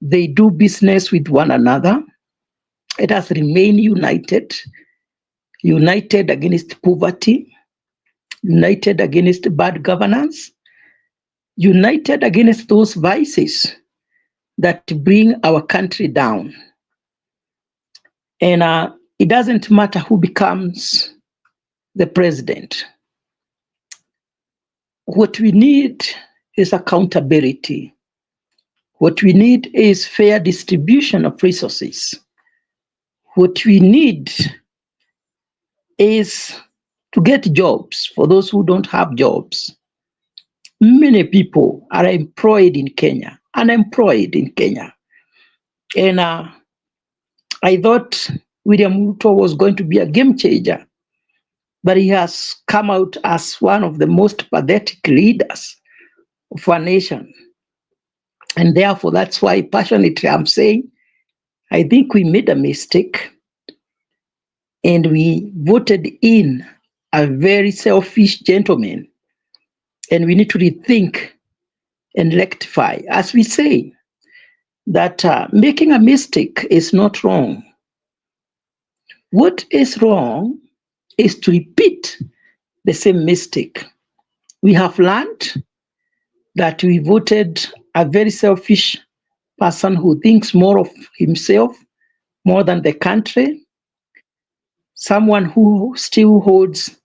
They do business with one another. It has remained united against poverty, united against bad governance, united against those vices that bring our country down. And it doesn't matter who becomes the president. What we need is accountability. What we need is fair distribution of resources. What we need is to get jobs for those who don't have jobs. Many people are employed in Kenya, unemployed in Kenya. And I thought William Ruto was going to be a game changer, but he has come out as one of the most pathetic leaders of our nation. And therefore, that's why passionately I'm saying, I think we made a mistake and we voted in a very selfish gentleman. And we need to rethink and rectify. As we say, that making a mistake is not wrong. What is wrong is to repeat the same mistake. We have learned that we voted a very selfish person who thinks more of himself more than the country, someone who still holds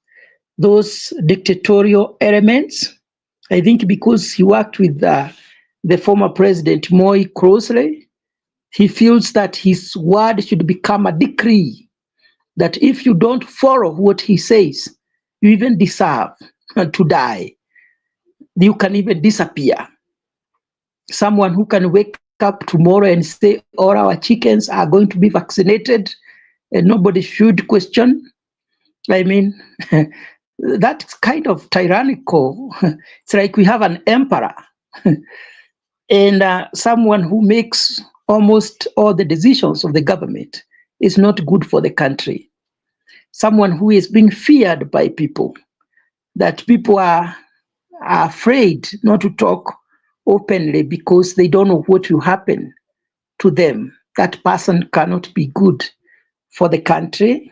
those dictatorial elements. I think because he worked with the former president Moi closely, he feels that his word should become a decree, that if you don't follow what he says, you even deserve to die. You can even disappear. Someone who can wake up tomorrow and say, all our chickens are going to be vaccinated and nobody should question. I mean, that's kind of tyrannical. It's like we have an emperor and someone who makes almost all the decisions of the government is not good for the country. Someone who is being feared by people, that people are afraid not to talk openly because they don't know what will happen to them. That person cannot be good for the country.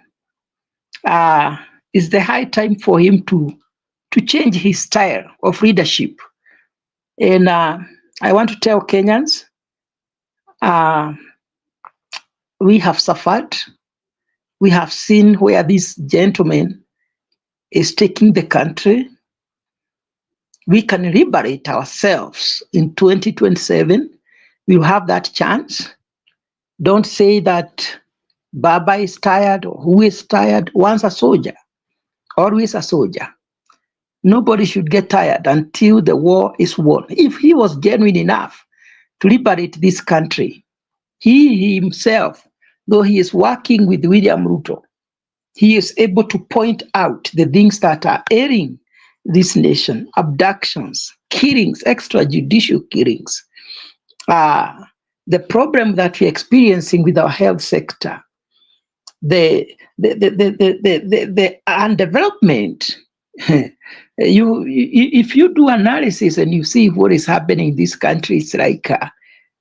It's the high time for him to change his style of leadership. And I want to tell Kenyans, we have suffered. We have seen where this gentleman is taking the country. We can liberate ourselves in 2027. We'll have that chance. Don't say that Baba is tired or who is tired. Once a soldier, always a soldier. Nobody should get tired until the war is won. If he was genuine enough to liberate this country, he himself, though he is working with William Ruto, he is able to point out the things that are ailing this nation: abductions, killings, extrajudicial killings, the problem that we're experiencing with our health sector, the undevelopment. If you do analysis and you see what is happening in this country, it's like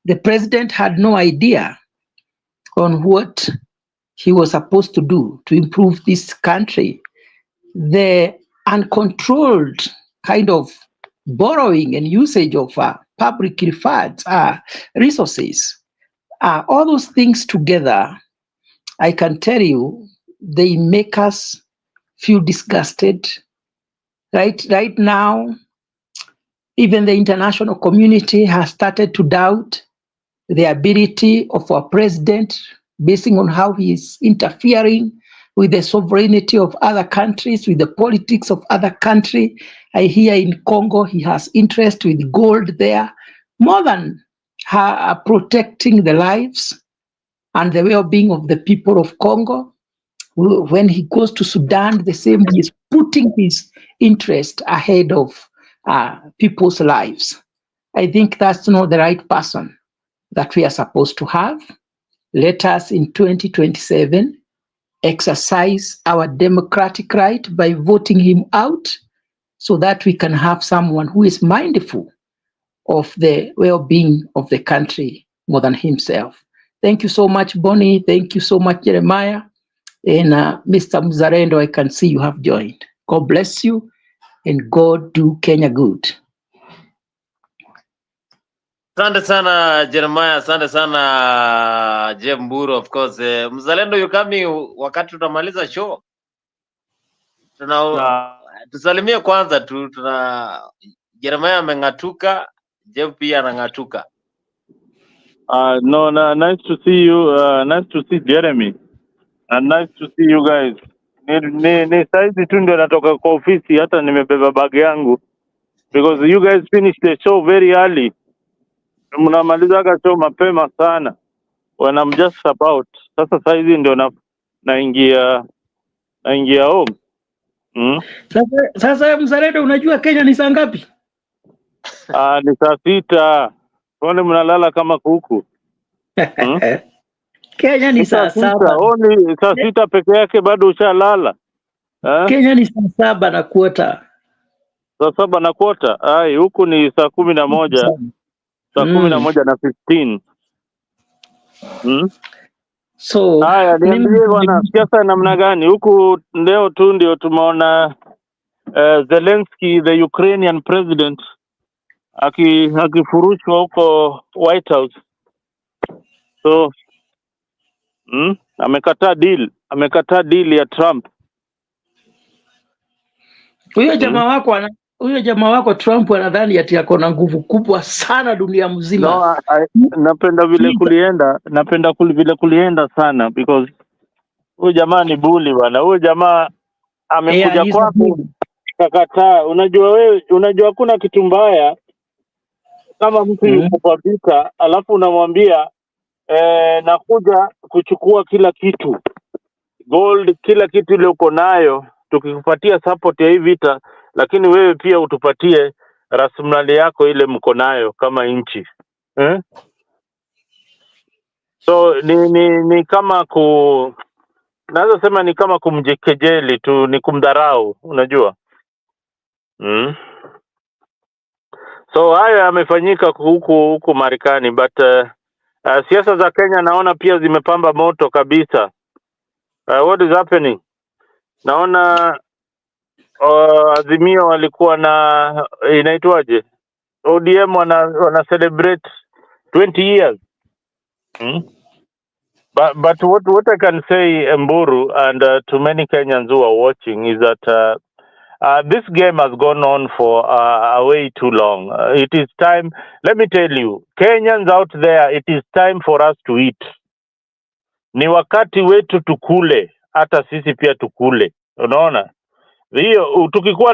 the president had no idea on what he was supposed to do to improve this country. The uncontrolled kind of borrowing and usage of public funds, resources, all those things together, I can tell you, they make us feel disgusted. Right now, even the international community has started to doubt the ability of our president, basing on how he is interfering with the sovereignty of other countries, with the politics of other countries. I hear in Congo he has interest with gold there, more than protecting the lives and the well-being of the people of Congo. When he goes to Sudan, the same, he is putting his interest ahead of people's lives. I think that's not the right person that we are supposed to have. Let us in 2027 exercise our democratic right by voting him out so that we can have someone who is mindful of the well-being of the country more than himself. Thank you so much, Bonnie. Thank you so much, Jeremiah. And Mr. Mzarendo, I can see you have joined. God bless you and God do Kenya good. Asante sana Jeremiah, asante sana Jemburu, of course. Mzalendo you coming wakati tunamaliza show. Tusalimie kwanza tu, Jeremiah ameng'atuka, Jem pia anang'atuka. No, nice to see you. Nice to see Jeremy. And nice to see you guys. Ni saizi tu ndio natoka kwa ofisi, hata nimebeba bag yangu because you guys finished the show very early. Mnamalizaga show mapema sana when I'm just about. Sasa saizi ndio naingia home. Sasa Mzalendo, unajua Kenya ni saa ngapi? Ni saa 6. Kwani mnalala kama kuku? Kenya ni saa 7. Ni saa 6 peke yake, bado ushalala? Kenya ni saa 7:15. Saa 7:15. Ai, huku ni saa 11. Saa 11:15. So haya, niambie bwana, siasa namna gani huku? Leo tu ndio tumeona Zelensky, the Ukrainian president, akifurushwa huko White House. So amekataa deal ya Trump. Huyo jamaa wako Trump anadhani ati ako na nguvu kubwa sana dunia mzima. No, napenda vile kulienda sana because huyu jamaa ni bully bwana. Huyu jamaa amekuja kwako kakataa. Unajua kuna kitu mbaya kama mtu yuko kwa vita alafu unamwambia nakuja kuchukua kila kitu, gold, kila kitu ile uko nayo, tukikupatia support ya hii vita, lakini wewe pia utupatie rasilimali yako ile mko nayo kama nchi. So ni kama naweza sema ni kama kumjekejeli tu, ni kumdharau, unajua. So haya yamefanyika huku Marekani, but siasa za Kenya naona pia zimepamba moto kabisa. What is happening? Naona Azimio walikuwa na inaitwaje, ODM wana celebrate 20 years. But what I can say, Mburu, and to many Kenyans who are watching, is that this game has gone on for way too long. It is time. Let me tell you, Kenyans out there, it is time for us to eat. Ni wakati wetu tukule, hata sisi pia tukule. Unaona? Hiyo tukikuwa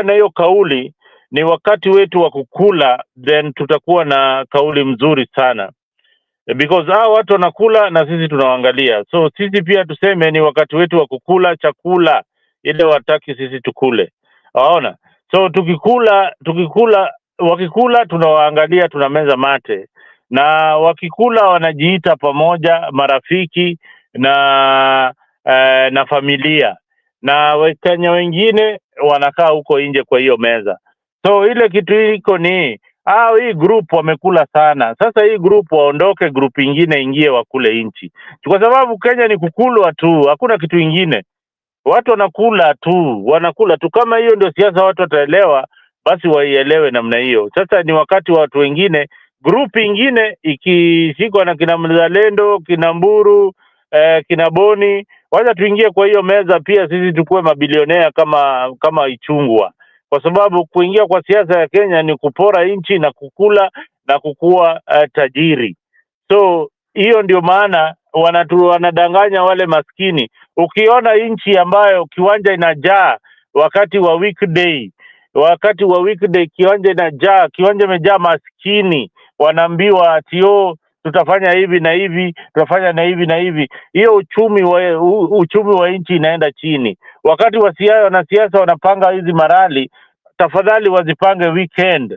na hiyo kauli, ni wakati wetu wa kukula, then tutakuwa na kauli mzuri sana. Because hao watu wanakula na sisi tunawaangalia. So sisi pia tuseme ni wakati wetu wa kukula chakula ile wataki sisi tukule. Waona? So wakikula tunawaangalia, tunameza mate. Na wakikula wanajiita pamoja marafiki na familia. Na Wakenya wengine wanakaa huko nje kwa hiyo meza. So ile kitu iko ni hii group wamekula sana. Sasa hii group waondoke, group ingine ingie wakule nchi. Kwa sababu Kenya ni kukulwa tu, hakuna kitu ingine. Watu wanakula tu. Kama hiyo ndio siasa watu wataelewa, basi waielewe namna hiyo. Sasa ni wakati wa watu wengine, group ingine ikishikwa na kina Mzalendo, kina Mburu, kina Boni, wacha tuingie kwa hiyo meza pia sisi tukue mabilionea kama Ichungwa. Kwa sababu kuingia kwa siasa ya Kenya ni kupora nchi na kukula na kukua tajiri. So hiyo ndio maana wanadanganya wale maskini. Ukiona nchi ambayo kiwanja inajaa wakati wa weekday kiwanja inajaa, kiwanja imejaa maskini, wanaambiwa ati tutafanya hivi na hivi, tutafanya na hivi na hivi. Hiyo uchumi wa nchi inaenda chini. Wakati wanasiasa wanapanga hizi marali, tafadhali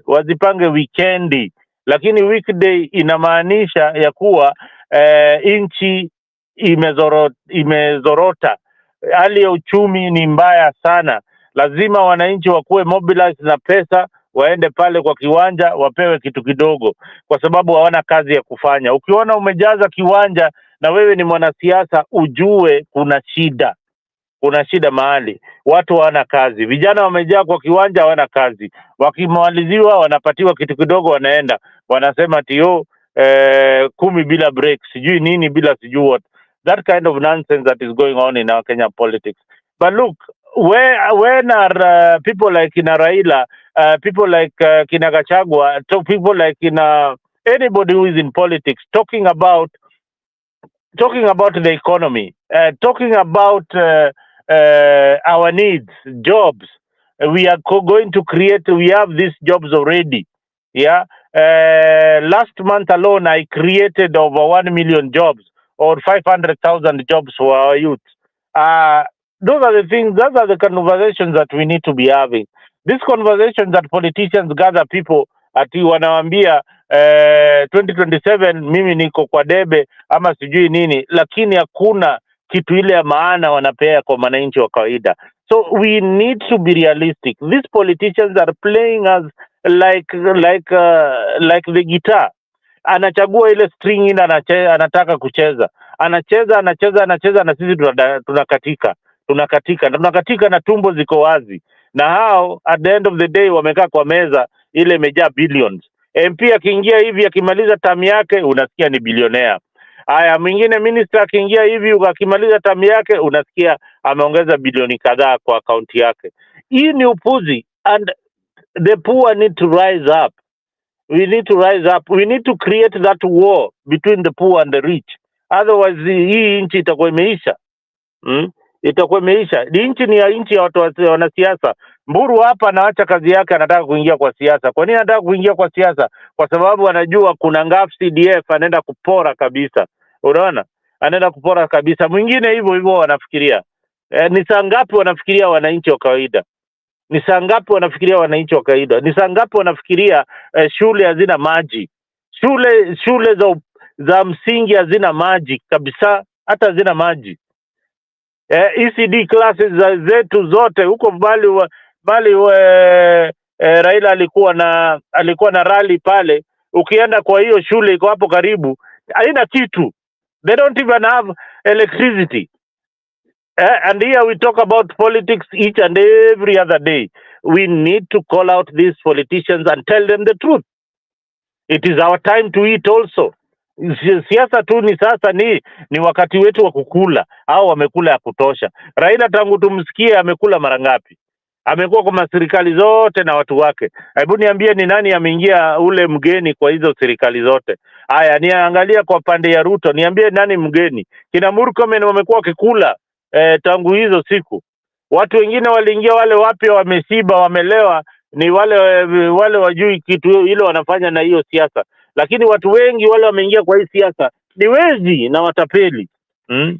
wazipange weekendi. Lakini weekday inamaanisha ya kuwa nchi imezorota. Hali ya uchumi ni mbaya sana. Lazima wananchi wakuwe mobilized na pesa, waende pale kwa kiwanja wapewe kitu kidogo, kwa sababu hawana kazi ya kufanya. Ukiona umejaza kiwanja na wewe ni mwanasiasa, ujue kuna shida mahali. Watu hawana kazi. Vijana wamejaa kwa kiwanja, hawana kazi. Wakimaliziwa wanapatiwa kitu kidogo, wanaenda wanasema ati 10 bila break, sijui nini bila sijui what. That kind of nonsense that is going on in our Kenya politics. But look, when are people like Kina Raila, people like Kina Gachagua, people like anybody who is in politics talking about talking about the economy, talking about our needs, jobs. We are going to create. We have these jobs already. Yeah. Last month alone, I created over 1 million jobs or 500,000 jobs for our youth. Those are the things. Those are the conversations that we need to be having. These conversations that politicians gather people ati wanawambia 2027 mimi niko kwa debe ama sijui nini, lakini hakuna kitu ile ya maana wanapea kwa wananchi wa kawaida. So we need to be realistic. These politicians are playing us like the guitar. Anachagua ile string ile anataka kucheza, anacheza na sisi tunakatika na tumbo ziko wazi, na hao at the end of the day wamekaa kwa meza ile imejaa billions. MP akiingia hivi akimaliza tamu yake unasikia ni bilionea. Haya, mwingine minister akiingia hivi akimaliza tamu yake unasikia ameongeza bilioni kadhaa kwa akaunti yake. Hii ni upuzi, and the poor need to rise up. We need to rise up. We need to create that war between the poor and the rich. Otherwise hii nchi itakuwa imeisha. Itakuwa imeisha. Nchi ni ya nchi ya watu wanasiasa. Mburu hapa anaacha kazi yake, anataka kuingia kwa siasa. Kwa nini anataka kuingia kwa siasa? Kwa sababu anajua kuna ngafu CDF, anaenda kupora kabisa. Unaona? Anaenda kupora kabisa. Mwingine hivyo hivyo wanafikiria. Ni saa ngapi wanafikiria wananchi wa kawaida? Ni saa ngapi wanafikiria wananchi wa kawaida? Ni saa ngapi wanafikiria shule hazina maji? Shule za msingi hazina maji kabisa, hata hazina maji. ECD classes zetu zote huko bali Raila alikuwa na rally pale. Ukienda kwa hiyo shule iko hapo karibu, haina kitu. They don't even have electricity. And here we talk about politics each and every other day. We need to call out these politicians and tell them the truth. It is our time to eat also. Siasa tu ni sasa ni wakati wetu wa kukula, au wamekula ya kutosha. Raila tangu tumsikie amekula mara ngapi? Amekuwa kwa serikali zote na watu wake. Hebu niambie ni nani ameingia ule mgeni kwa hizo serikali zote? Haya, niangalia kwa pande ya Ruto, niambie nani mgeni? Kina Murkomen wamekuwa wakikula tangu hizo siku. Watu wengine waliingia, wale wapya wamesiba, wamelewa, ni wale wajui kitu ile wanafanya na hiyo siasa. Lakini watu wengi wale wameingia kwa hii siasa ni wezi na watapeli.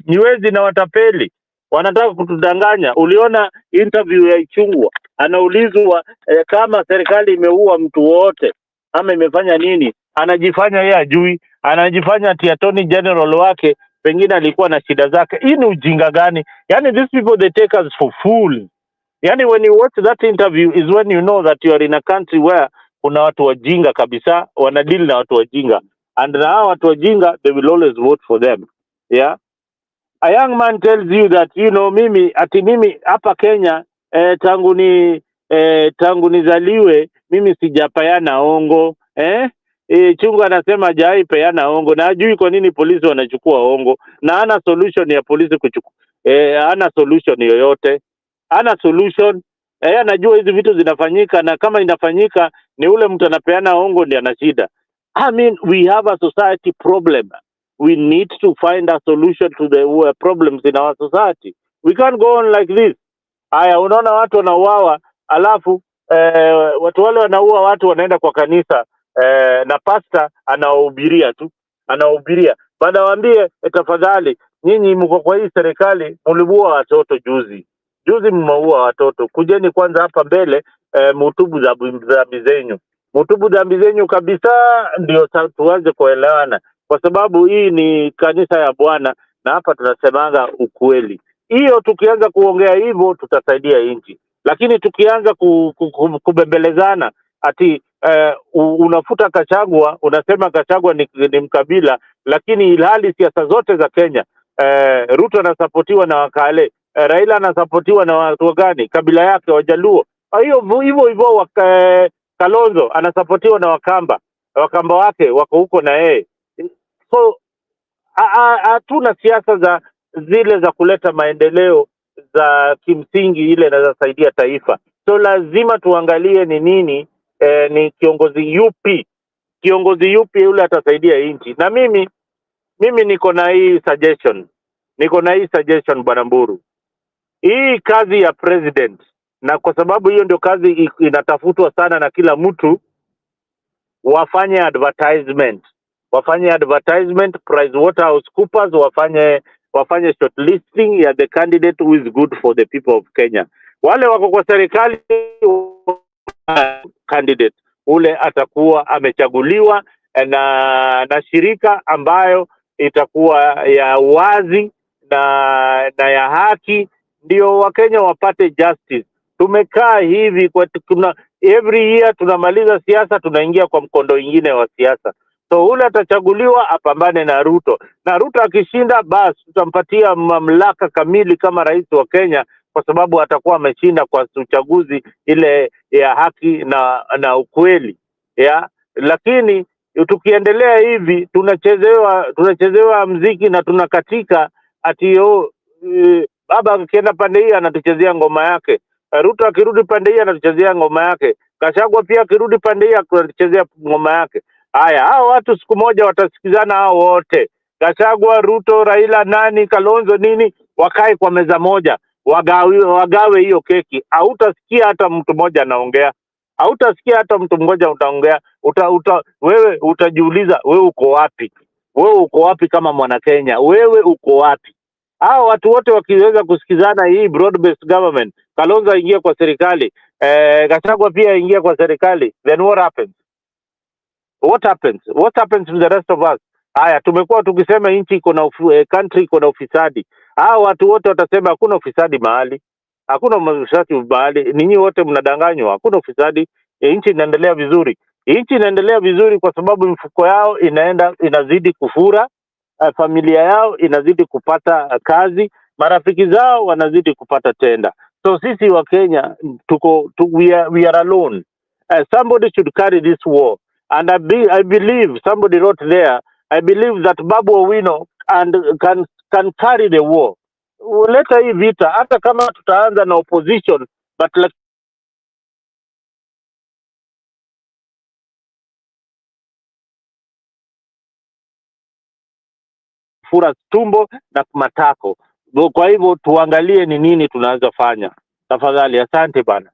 Ni wezi na watapeli. Wanataka kutudanganya. Uliona interview ya Ichungwa, anaulizwa kama serikali imeua mtu wote ama imefanya nini, anajifanya yeye ajui, anajifanya ati attorney general wake pengine alikuwa na shida zake. Hii ni ujinga gani? Yani these people they take us for fools. Yani when you watch that interview is when you know that you are in a country where kuna watu wajinga kabisa, wanadeal na watu wajinga, and na hao watu wajinga they will always vote for them. Yeah, a young man tells you that mimi hapa Kenya tangu nizaliwe mimi sijapayana ongo. Chungu anasema hajai peana ongo, na hajui kwa nini polisi wanachukua ongo, na hana solution ya polisi kuchukua. Hana solution yoyote, hana solution. Anajua hizi vitu zinafanyika, na kama inafanyika ni ule mtu anapeana ongo ndiye ana shida. I mean, we have a society problem. We need to find a solution to the problems in our society. We can't go on like this. Haya, unaona watu wanauawa, alafu watu wale wanaua watu wanaenda kwa kanisa, na pasta anawahubiria tu, anawahubiria. Baada waambie tafadhali nyinyi mko kwa hii serikali mliua watoto juzi mmeua watoto, kujeni kwanza hapa mbele mutubu dhambi zenyu. Mutubu dhambi zenyu kabisa, ndio tuanze kuelewana, kwa sababu hii ni kanisa ya Bwana na hapa tunasemanga ukweli. Hiyo tukianza kuongea hivyo tutasaidia nchi. Lakini tukianza kubembelezana ati unafuta Kachagwa, unasema Kachagwa ni mkabila, lakini ilhali siasa zote za Kenya Ruto anasapotiwa na Wakale, Raila anasapotiwa na watu gani? Kabila yake Wajaluo. Hivyo Kalonzo anasapotiwa na Wakamba wake wako huko na yeye. So hatuna siasa zile za kuleta maendeleo za kimsingi ile inazosaidia taifa. So lazima tuangalie ni nini, ni kiongozi yupi yule atasaidia nchi. Na mimi mimi niko na hii suggestion Bwana Mburu. Hii kazi ya president, na kwa sababu hiyo ndio kazi inatafutwa sana na kila mtu, wafanye advertisement, PricewaterhouseCoopers wafanye shortlisting ya the candidate who is good for the people of Kenya. Wale wako kwa serikali, candidate ule atakuwa amechaguliwa na shirika ambayo itakuwa ya wazi na ya haki, ndio Wakenya wapate justice. Tumekaa hivi kwa every year tunamaliza siasa, tunaingia kwa mkondo mwingine wa siasa. So ule atachaguliwa apambane na Ruto akishinda, basi tutampatia mamlaka kamili kama rais wa Kenya, kwa sababu atakuwa ameshinda kwa uchaguzi ile ya haki na ukweli ya. Lakini tukiendelea hivi tunachezewa mziki na tunakatika ati baba akienda pande hii anatuchezea ngoma yake, Ruto akirudi pande hii anatuchezea ngoma yake, Gachagua pia akirudi pande hii anatuchezea ngoma yake. Haya, hao watu siku moja watasikizana, hao wote, Gachagua, Ruto, Raila, nani, Kalonzo, nini, wakae kwa meza moja, wagawe hiyo keki. Hautasikia hata mtu mmoja anaongea, wewe utajiuliza, wewe uko wapi kama mwana Kenya? Wewe uko wapi? Hao watu wote wakiweza kusikizana, hii broad based government, Kalonzo aingia kwa serikali, Gachagua pia aingia kwa serikali, then what happens to the rest of us? Haya, tumekuwa tukisema nchi iko na country iko na ufisadi. Hao watu wote watasema hakuna ufisadi mahali, ninyi wote mnadanganywa, hakuna ufisadi. Nchi inaendelea vizuri kwa sababu mfuko yao inazidi kufura, familia yao inazidi kupata kazi, marafiki zao wanazidi kupata tenda. So sisi wa Kenya we are alone. Somebody should carry this war, and I believe somebody wrote there, I believe that Babu Owino can carry the war. Leta hii vita, hata kama tutaanza na opposition, but fura tumbo na matako. Kwa hivyo tuangalie ni nini tunaweza fanya. Tafadhali, asante bana.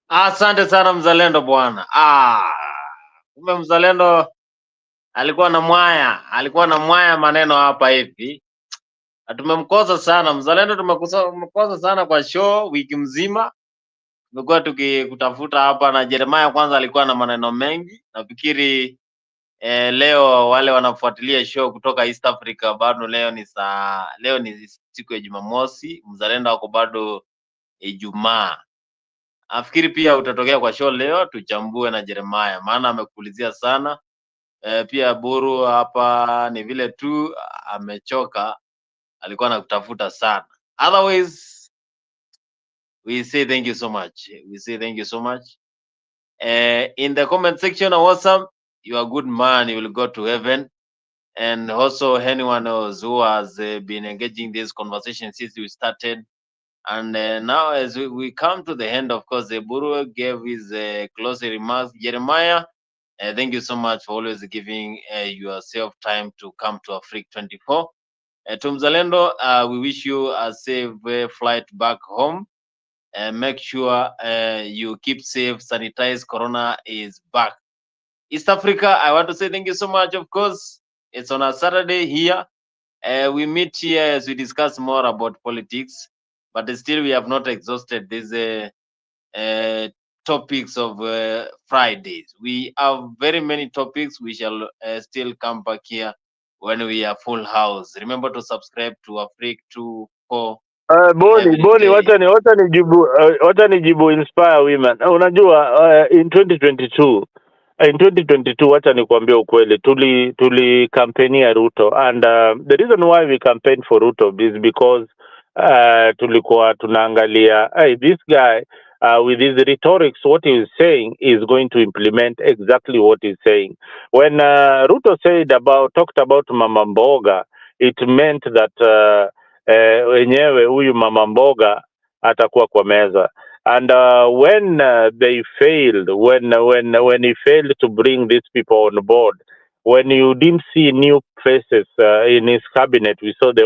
Asante sana mzalendo bwana. Kumbe mzalendo alikuwa na mwaya maneno hapa hivi. Tumemkosa sana mzalendo, tumemkosa sana kwa show wiki mzima. Tumekuwa tukikutafuta hapa, na Jeremiah kwanza alikuwa na maneno mengi. Nafikiri leo wale wanafuatilia show kutoka East Africa, bado leo ni siku ya Jumamosi, mzalendo wako bado Ijumaa. Nafikiri pia utatokea kwa show leo tuchambue na Jeremiah, maana amekuulizia sana. Pia Buru hapa ni vile tu amechoka, alikuwa anakutafuta sana. Otherwise, we say thank you so much. In the comment section on WhatsApp, you are a good man, you will go to heaven. And also anyone else who has been engaging this conversation since we started. And now as we come to the end, of course, Buru gave his closing remarks. Jeremiah, thank you so much for always giving yourself time to come to Africa 24. To Mzalendo, we wish you a safe flight back home. Make sure you keep safe, sanitize, Corona is back. East Africa, I want to say thank you so much. Of course, it's on a Saturday here. We meet here as we discuss more about politics, but still we have not exhausted these topics of Fridays. We have very many topics. We shall still come back here when we are full house. Remember to subscribe to Africa 24. Boni, wacha nijibu Inspire Women. Unajua in 2022 wacha nikwambia ukweli, tuli campaignia Ruto, and the reason why we campaigned for Ruto is because tulikuwa tunaangalia this guy with his rhetorics, what he is saying is going to implement exactly what he's saying. When Ruto talked about Mama Mboga, it meant that wenyewe huyu Mama Mboga atakuwa kwa meza. And when they failed, when he failed to bring these people on board, when you didn't see new faces in his cabinet, we saw the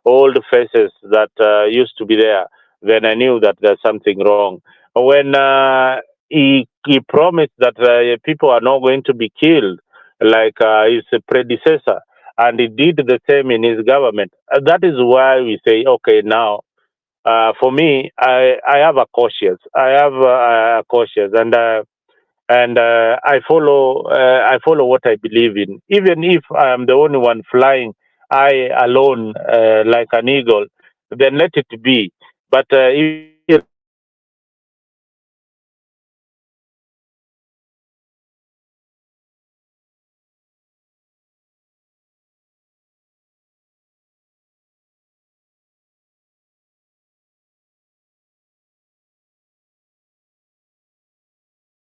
old faces that used to be there. Then I knew that there's something wrong. When he promised that people are not going to be killed like his predecessor, and he did the same in his government. That is why we say, okay, now for me, I have a cautious. I have cautious, and I follow what I believe in. Even if I am the only one flying, I alone like an eagle, then let it be. But if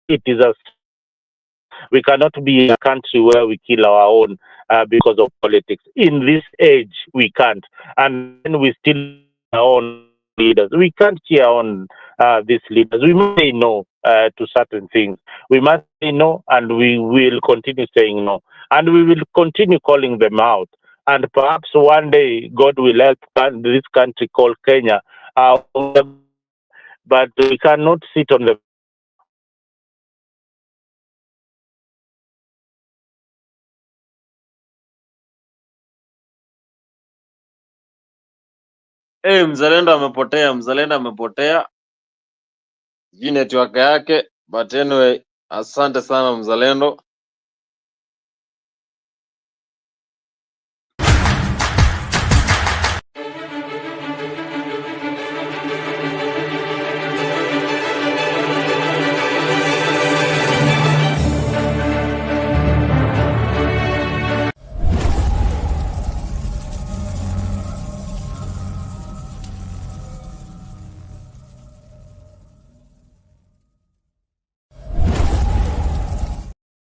it is a we cannot be a country where we kill our own because of politics. In this age, we can't, and then we still our own leaders. We can't cheer on these leaders. We must say no to certain things. We must say no, and we will continue saying no, and we will continue calling them out. And perhaps one day God will help this country called Kenya. But we cannot sit on the Mzalendo amepotea. Hii network yake, but anyway, asante sana mzalendo.